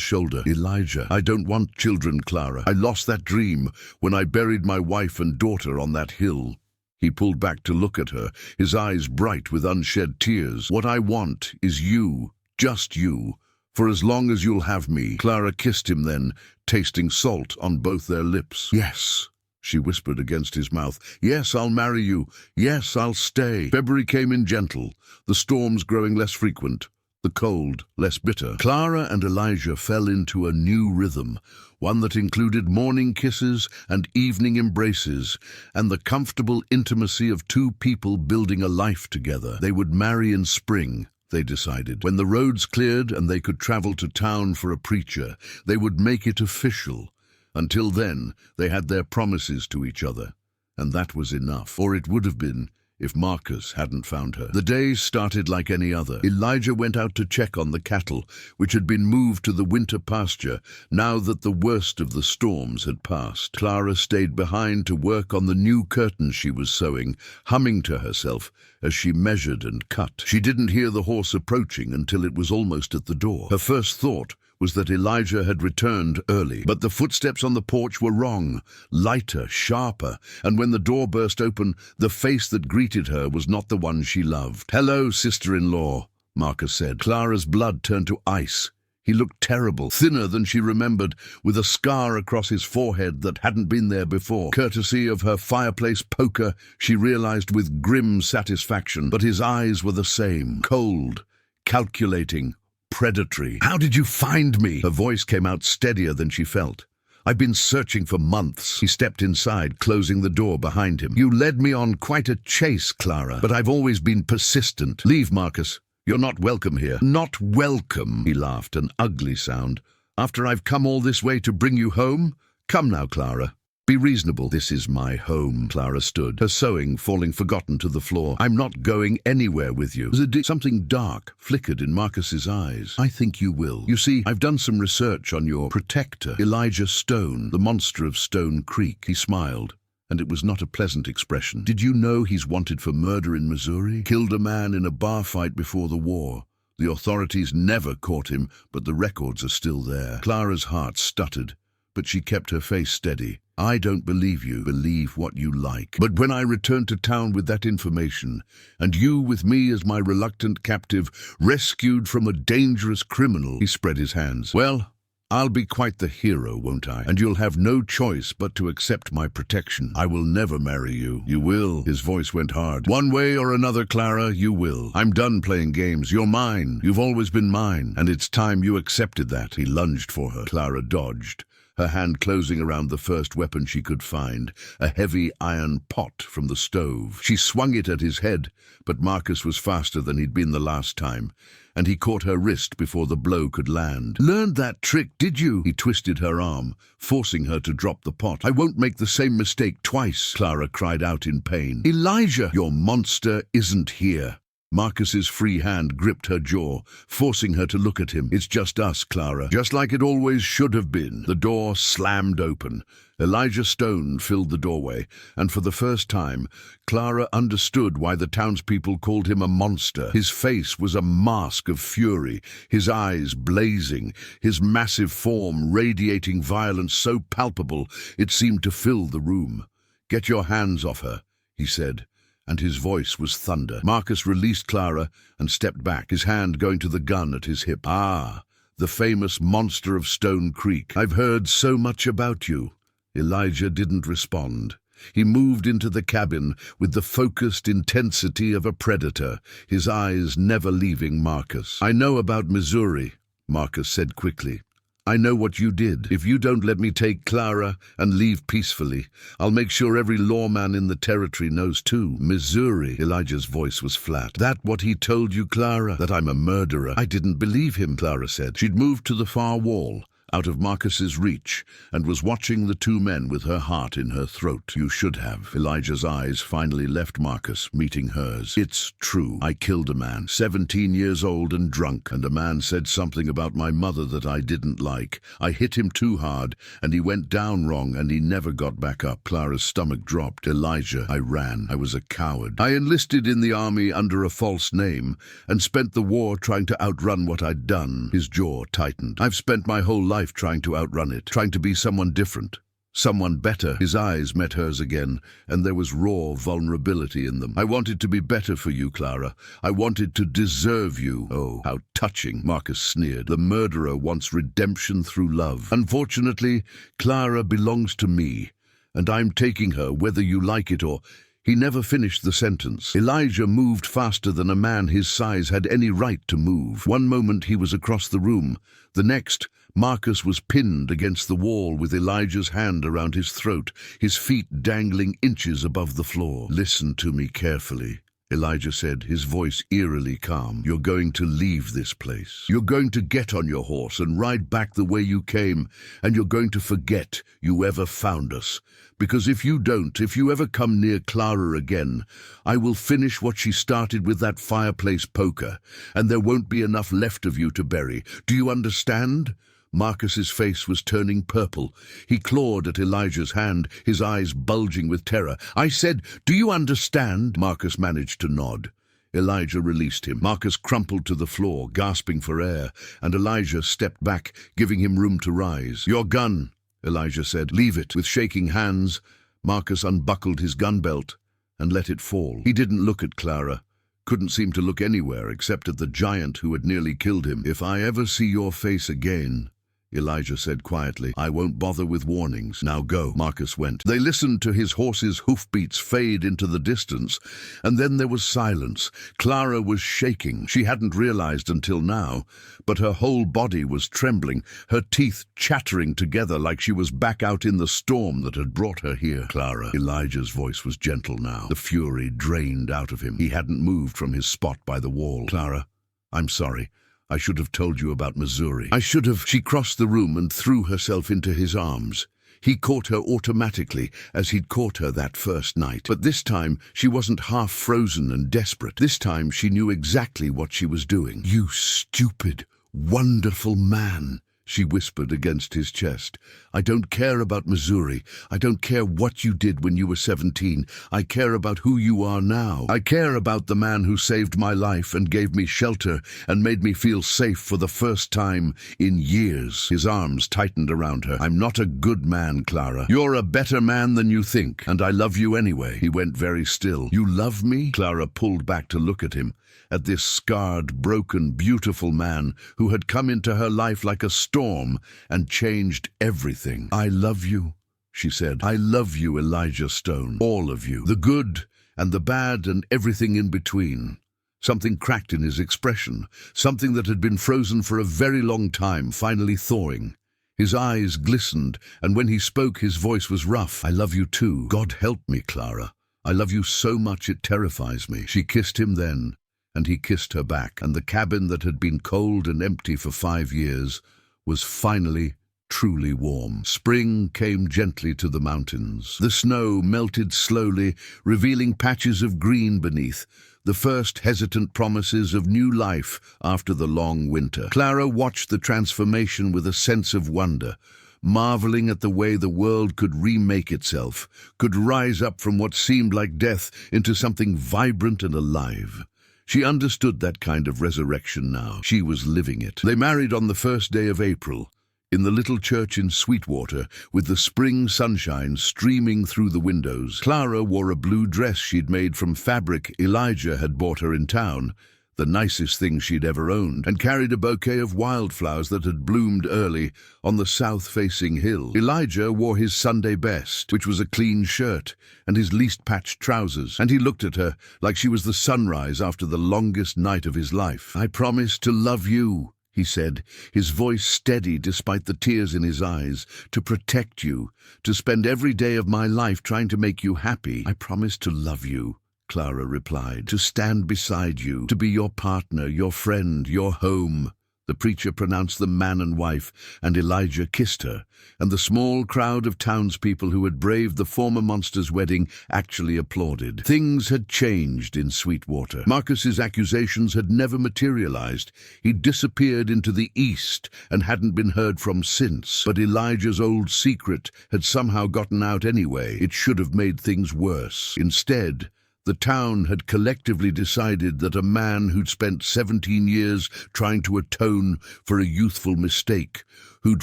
shoulder. "Elijah, I don't want children, Clara. I lost that dream when I buried my wife and daughter on that hill." He pulled back to look at her, his eyes bright with unshed tears. "What I want is you, just you, for as long as you'll have me." Clara kissed him then, tasting salt on both their lips. "Yes," she whispered against his mouth. "Yes, I'll marry you. Yes, I'll stay." February came in gentle, the storms growing less frequent, the cold less bitter. Clara and Elijah fell into a new rhythm, one that included morning kisses and evening embraces, and the comfortable intimacy of two people building a life together. They would marry in spring, they decided. When the roads cleared and they could travel to town for a preacher, they would make it official. Until then, they had their promises to each other, and that was enough. Or it would have been, if Marcus hadn't found her. The day started like any other. Elijah went out to check on the cattle, which had been moved to the winter pasture now that the worst of the storms had passed. Clara stayed behind to work on the new curtains she was sewing, humming to herself as she measured and cut. She didn't hear the horse approaching until it was almost at the door. Her first thought was that Elijah had returned early. But the footsteps on the porch were wrong, lighter, sharper, and when the door burst open, the face that greeted her was not the one she loved. "Hello, sister-in-law," Marcus said. Clara's blood turned to ice. He looked terrible, thinner than she remembered, with a scar across his forehead that hadn't been there before. Courtesy of her fireplace poker, she realized with grim satisfaction, but his eyes were the same, cold, calculating, predatory. "How did you find me?" Her voice came out steadier than she felt. "I've been searching for months." He stepped inside, closing the door behind him. "You led me on quite a chase, Clara, but I've always been persistent." "Leave, Marcus. You're not welcome here." "Not welcome," he laughed, an ugly sound. "After I've come all this way to bring you home? Come now, Clara. Be reasonable." "This is my home." Clara stood, her sewing falling forgotten to the floor. "I'm not going anywhere with you." Something dark flickered in Marcus's eyes. "I think you will. You see, I've done some research on your protector, Elijah Stone, the monster of Stone Creek." He smiled, and it was not a pleasant expression. "Did you know he's wanted for murder in Missouri? Killed a man in a bar fight before the war. The authorities never caught him, but the records are still there." Clara's heart stuttered, but she kept her face steady. "I don't believe you. Believe what you like. But when I returned to town with that information, and you with me as my reluctant captive, rescued from a dangerous criminal," he spread his hands, "well, I'll be quite the hero, won't I? And you'll have no choice but to accept my protection. I will never marry you." "You will." His voice went hard. "One way or another, Clara, you will. I'm done playing games. You're mine. You've always been mine. And it's time you accepted that." He lunged for her. Clara dodged, her hand closing around the first weapon she could find, a heavy iron pot from the stove. She swung it at his head, but Marcus was faster than he'd been the last time, and he caught her wrist before the blow could land. "Learned that trick, did you?" He twisted her arm, forcing her to drop the pot. "I won't make the same mistake twice," Clara cried out in pain. "Elijah!" "Your monster isn't here." Marcus's free hand gripped her jaw, forcing her to look at him. "It's just us, Clara. Just like it always should have been." The door slammed open. Elijah Stone filled the doorway, and for the first time, Clara understood why the townspeople called him a monster. His face was a mask of fury, his eyes blazing, his massive form radiating violence so palpable it seemed to fill the room. "Get your hands off her," he said, and his voice was thunder. Marcus released Clara and stepped back, his hand going to the gun at his hip. "Ah, the famous monster of Stone Creek. I've heard so much about you." Elijah didn't respond. He moved into the cabin with the focused intensity of a predator, his eyes never leaving Marcus. "I know about Missouri," Marcus said quickly. "I know what you did. If you don't let me take Clara and leave peacefully, I'll make sure every lawman in the territory knows too." "Missouri?" Elijah's voice was flat. "That what he told you, Clara? That I'm a murderer?" "I didn't believe him," Clara said. She'd moved to the far wall, out of Marcus's reach, and was watching the two men with her heart in her throat. "You should have." Elijah's eyes finally left Marcus, meeting hers. "It's true. I killed a man, 17 years old and drunk, and a man said something about my mother that I didn't like. I hit him too hard, and he went down wrong, and he never got back up." Clara's stomach dropped. "Elijah, I ran. I was a coward. I enlisted in the army under a false name, and spent the war trying to outrun what I'd done." His jaw tightened. "I've spent my whole life trying to outrun it, trying to be someone different, someone better." His eyes met hers again, and there was raw vulnerability in them. "I wanted to be better for you, Clara. I wanted to deserve you." "Oh, how touching," Marcus sneered. "The murderer wants redemption through love. Unfortunately, Clara belongs to me, and I'm taking her whether you like it or—" He never finished the sentence. Elijah moved faster than a man his size had any right to move. One moment he was across the room. The next, Marcus was pinned against the wall with Elijah's hand around his throat, his feet dangling inches above the floor. "Listen to me carefully," Elijah said, his voice eerily calm. "You're going to leave this place. You're going to get on your horse and ride back the way you came, and you're going to forget you ever found us. Because if you don't, if you ever come near Clara again, I will finish what she started with that fireplace poker, and there won't be enough left of you to bury. Do you understand?" Marcus's face was turning purple. He clawed at Elijah's hand, his eyes bulging with terror. "I said, do you understand?" Marcus managed to nod. Elijah released him. Marcus crumpled to the floor, gasping for air, and Elijah stepped back, giving him room to rise. "Your gun," Elijah said. "Leave it." With shaking hands, Marcus unbuckled his gun belt and let it fall. He didn't look at Clara, couldn't seem to look anywhere except at the giant who had nearly killed him. "If I ever see your face again," Elijah said quietly, "I won't bother with warnings. Now go." Marcus went. They listened to his horse's hoofbeats fade into the distance, and then there was silence. Clara was shaking. She hadn't realized until now, but her whole body was trembling, her teeth chattering together like she was back out in the storm that had brought her here. "Clara." Elijah's voice was gentle now, the fury drained out of him. He hadn't moved from his spot by the wall. "Clara, I'm sorry. I should have told you about Missouri. I should have—" She crossed the room and threw herself into his arms. He caught her automatically, as he'd caught her that first night. But this time, she wasn't half-frozen and desperate. This time, she knew exactly what she was doing. "You stupid, wonderful man," she whispered against his chest. "I don't care about Missouri. I don't care what you did when you were 17. I care about who you are now. I care about the man who saved my life and gave me shelter and made me feel safe for the first time in years." His arms tightened around her. "I'm not a good man, Clara. You're a better man than you think, and I love you anyway." He went very still. "You love me?" Clara pulled back to look at him, at this scarred, broken, beautiful man who had come into her life like a storm and changed everything. "I love you," she said. "I love you, Elijah Stone. All of you. The good and the bad and everything in between." Something cracked in his expression, something that had been frozen for a very long time, finally thawing. His eyes glistened, and when he spoke, his voice was rough. "I love you too. God help me, Clara. I love you so much it terrifies me." She kissed him then, and he kissed her back, and the cabin that had been cold and empty for 5 years was finally truly warm. Spring came gently to the mountains. The snow melted slowly, revealing patches of green beneath, the first hesitant promises of new life after the long winter. Clara watched the transformation with a sense of wonder, marveling at the way the world could remake itself, could rise up from what seemed like death into something vibrant and alive. She understood that kind of resurrection now. She was living it. They married on the first day of April, in the little church in Sweetwater, with the spring sunshine streaming through the windows. Clara wore a blue dress she'd made from fabric Elijah had bought her in town, the nicest thing she'd ever owned, and carried a bouquet of wildflowers that had bloomed early on the south-facing hill. Elijah wore his Sunday best, which was a clean shirt, and his least patched trousers, and he looked at her like she was the sunrise after the longest night of his life. "I promise to love you," he said, his voice steady despite the tears in his eyes, "to protect you, to spend every day of my life trying to make you happy." "I promise to love you," Clara replied, "to stand beside you, to be your partner, your friend, your home." The preacher pronounced them man and wife, and Elijah kissed her, and the small crowd of townspeople who had braved the former monster's wedding actually applauded. Things had changed in Sweetwater. Marcus's accusations had never materialized. He'd disappeared into the east and hadn't been heard from since. But Elijah's old secret had somehow gotten out anyway. It should have made things worse. Instead, the town had collectively decided that a man who'd spent 17 years trying to atone for a youthful mistake, who'd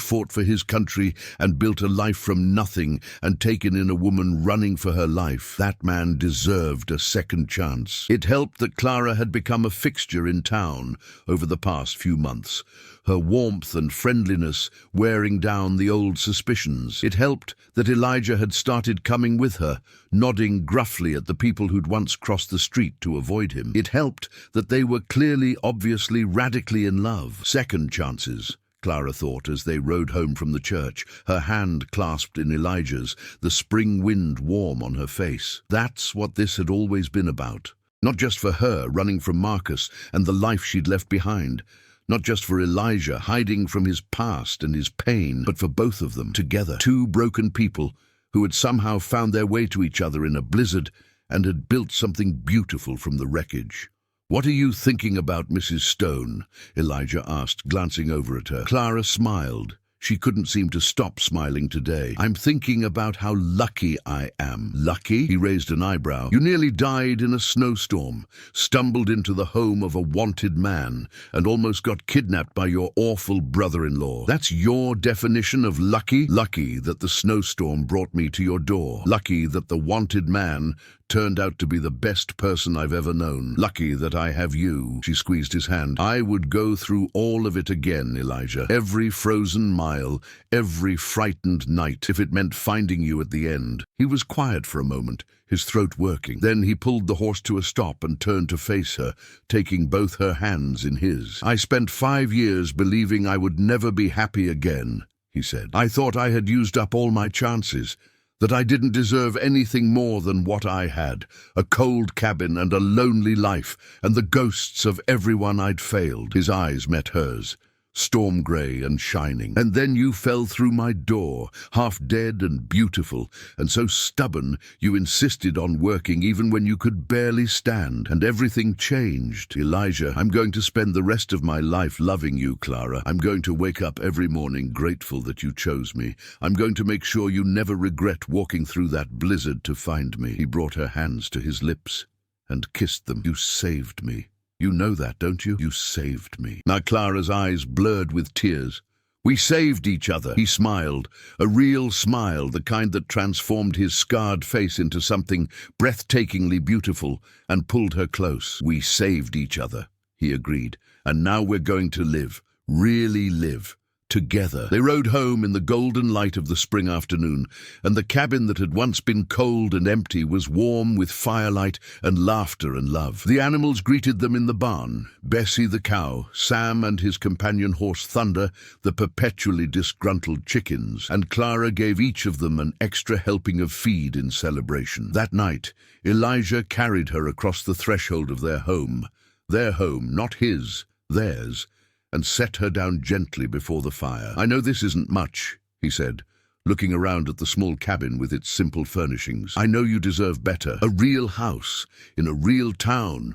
fought for his country and built a life from nothing and taken in a woman running for her life, that man deserved a second chance. It helped that Clara had become a fixture in town over the past few months, her warmth and friendliness wearing down the old suspicions. It helped that Elijah had started coming with her, nodding gruffly at the people who'd once crossed the street to avoid him. It helped that they were clearly, obviously, radically in love. Second chances, Clara thought as they rode home from the church, her hand clasped in Elijah's, the spring wind warm on her face. That's what this had always been about. Not just for her, running from Marcus and the life she'd left behind. Not just for Elijah, hiding from his past and his pain, but for both of them, together. Two broken people who had somehow found their way to each other in a blizzard and had built something beautiful from the wreckage. "What are you thinking about, Mrs. Stone?" Elijah asked, glancing over at her. Clara smiled. She couldn't seem to stop smiling today. "I'm thinking about how lucky I am." "Lucky?" He raised an eyebrow. "You nearly died in a snowstorm, stumbled into the home of a wanted man, and almost got kidnapped by your awful brother-in-law. That's your definition of lucky?" "Lucky that the snowstorm brought me to your door. Lucky that the wanted man turned out to be the best person I've ever known. Lucky that I have you." She squeezed his hand. "I would go through all of it again, Elijah. Every frozen mile, every frightened night, if it meant finding you at the end." He was quiet for a moment, his throat working. Then he pulled the horse to a stop and turned to face her, taking both her hands in his. "I spent 5 years believing I would never be happy again," he said. "I thought I had used up all my chances, that I didn't deserve anything more than what I had, a cold cabin and a lonely life, and the ghosts of everyone I'd failed." His eyes met hers, storm grey and shining. "And then you fell through my door, half dead and beautiful, and so stubborn you insisted on working even when you could barely stand, and everything changed. Elijah, I'm going to spend the rest of my life loving you, Clara. I'm going to wake up every morning grateful that you chose me. I'm going to make sure you never regret walking through that blizzard to find me." He brought her hands to his lips and kissed them. "You saved me. You know that, don't you? You saved me." Now Clara's eyes blurred with tears. "We saved each other." He smiled, a real smile, the kind that transformed his scarred face into something breathtakingly beautiful, and pulled her close. "We saved each other," he agreed, "and now we're going to live, really live, together." They rode home in the golden light of the spring afternoon, and the cabin that had once been cold and empty was warm with firelight and laughter and love. The animals greeted them in the barn: Bessie the cow, Sam and his companion horse Thunder, the perpetually disgruntled chickens, and Clara gave each of them an extra helping of feed in celebration. That night, Elijah carried her across the threshold of their home, not his, theirs, and set her down gently before the fire. "I know this isn't much," he said, looking around at the small cabin with its simple furnishings. "I know you deserve better. A real house, in a real town."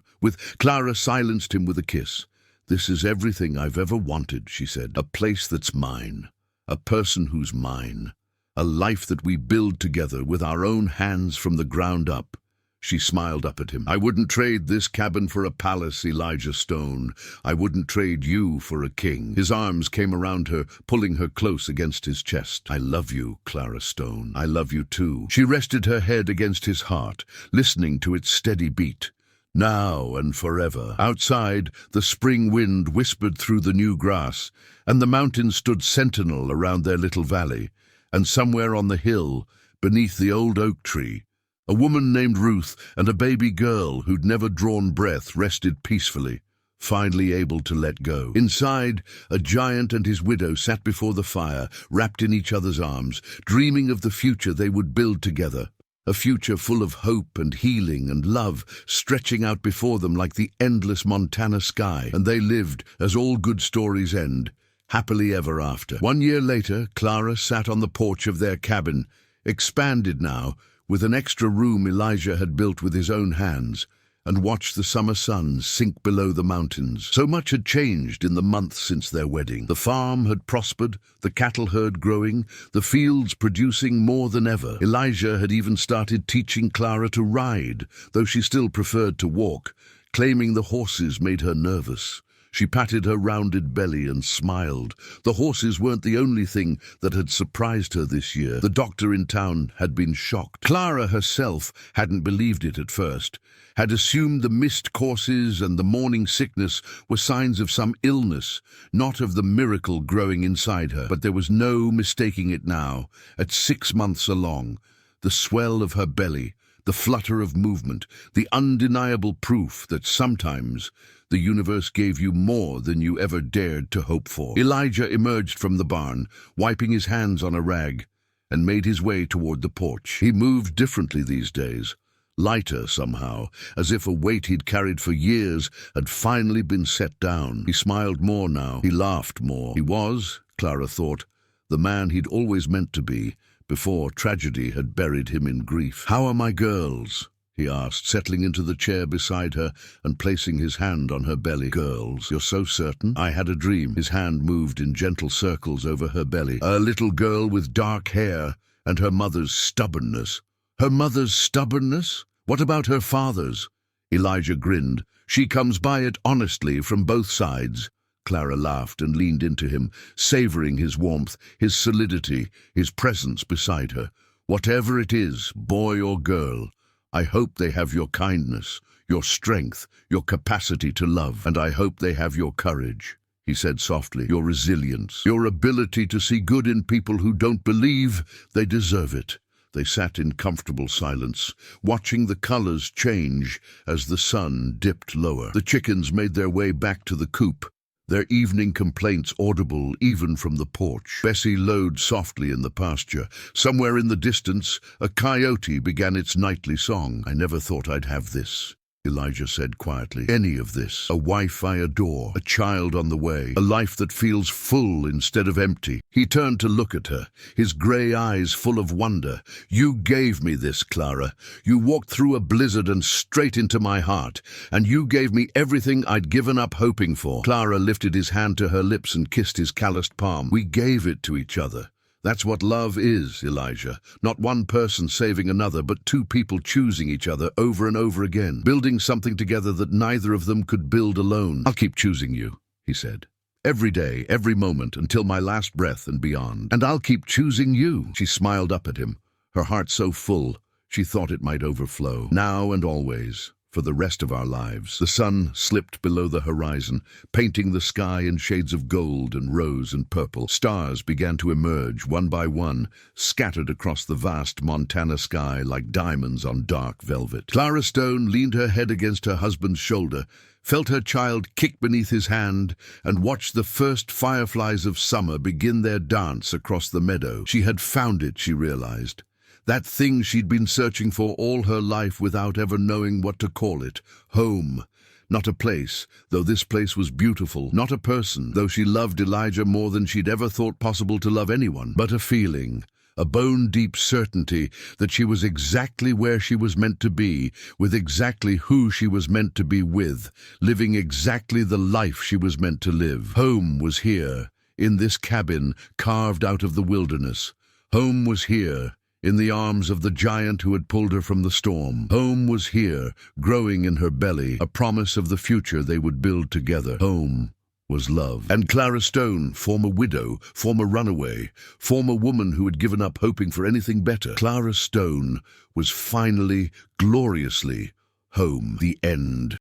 Clara silenced him with a kiss. "This is everything I've ever wanted," she said. "A place that's mine, a person who's mine, a life that we build together with our own hands from the ground up." She smiled up at him. "I wouldn't trade this cabin for a palace, Elijah Stone. I wouldn't trade you for a king." His arms came around her, pulling her close against his chest. "I love you, Clara Stone. I love you too." She rested her head against his heart, listening to its steady beat. Now and forever. Outside, the spring wind whispered through the new grass, and the mountains stood sentinel around their little valley. And somewhere on the hill, beneath the old oak tree, a woman named Ruth and a baby girl who'd never drawn breath rested peacefully, finally able to let go. Inside, a giant and his widow sat before the fire, wrapped in each other's arms, dreaming of the future they would build together. A future full of hope and healing and love stretching out before them like the endless Montana sky. And they lived, as all good stories end, happily ever after. 1 year later, Clara sat on the porch of their cabin, expanded now, with an extra room Elijah had built with his own hands, and watched the summer sun sink below the mountains. So much had changed in the months since their wedding. The farm had prospered, the cattle herd growing, the fields producing more than ever. Elijah had even started teaching Clara to ride, though she still preferred to walk, claiming the horses made her nervous. She patted her rounded belly and smiled. The horses weren't the only thing that had surprised her this year. The doctor in town had been shocked. Clara herself hadn't believed it at first, had assumed the missed courses and the morning sickness were signs of some illness, not of the miracle growing inside her. But there was no mistaking it now. At 6 months along, the swell of her belly, the flutter of movement, the undeniable proof that sometimes the universe gave you more than you ever dared to hope for. Elijah emerged from the barn, wiping his hands on a rag, and made his way toward the porch. He moved differently these days, lighter somehow, as if a weight he'd carried for years had finally been set down. He smiled more now. He laughed more. He was, Clara thought, the man he'd always meant to be, before tragedy had buried him in grief. "How are my girls?" he asked, settling into the chair beside her and placing his hand on her belly. "Girls? You're so certain?" "I had a dream." His hand moved in gentle circles over her belly. "A little girl with dark hair and her mother's stubbornness." "Her mother's stubbornness? What about her father's?" Elijah grinned. "She comes by it honestly from both sides." Clara laughed and leaned into him, savoring his warmth, his solidity, his presence beside her. "Whatever it is, boy or girl, I hope they have your kindness, your strength, your capacity to love. And I hope they have your courage," he said softly, "your resilience, your ability to see good in people who don't believe they deserve it." They sat in comfortable silence, watching the colors change as the sun dipped lower. The chickens made their way back to the coop, their evening complaints audible even from the porch. Bessie lowed softly in the pasture. Somewhere in the distance, a coyote began its nightly song. "I never thought I'd have this," Elijah said quietly. "Any of this. A wife I adore, a child on the way, a life that feels full instead of empty." He turned to look at her, his grey eyes full of wonder. "You gave me this, Clara. You walked through a blizzard and straight into my heart, and you gave me everything I'd given up hoping for." Clara lifted his hand to her lips and kissed his calloused palm. "We gave it to each other. That's what love is, Elijah. Not one person saving another, but two people choosing each other over and over again, building something together that neither of them could build alone." "I'll keep choosing you," he said. "Every day, every moment, until my last breath and beyond." "And I'll keep choosing you." She smiled up at him, her heart so full she thought it might overflow. "Now and always, for the rest of our lives." The sun slipped below the horizon, painting the sky in shades of gold and rose and purple. Stars began to emerge, one by one, scattered across the vast Montana sky like diamonds on dark velvet. Clara Stone leaned her head against her husband's shoulder, felt her child kick beneath his hand, and watched the first fireflies of summer begin their dance across the meadow. She had found it, she realized. That thing she'd been searching for all her life without ever knowing what to call it. Home. Not a place, though this place was beautiful. Not a person, though she loved Elijah more than she'd ever thought possible to love anyone. But a feeling, a bone-deep certainty that she was exactly where she was meant to be, with exactly who she was meant to be with, living exactly the life she was meant to live. Home was here, in this cabin carved out of the wilderness. Home was here, in the arms of the giant who had pulled her from the storm. Home was here, growing in her belly, a promise of the future they would build together. Home was love. And Clara Stone, former widow, former runaway, former woman who had given up hoping for anything better. Clara Stone was finally, gloriously, home. The end.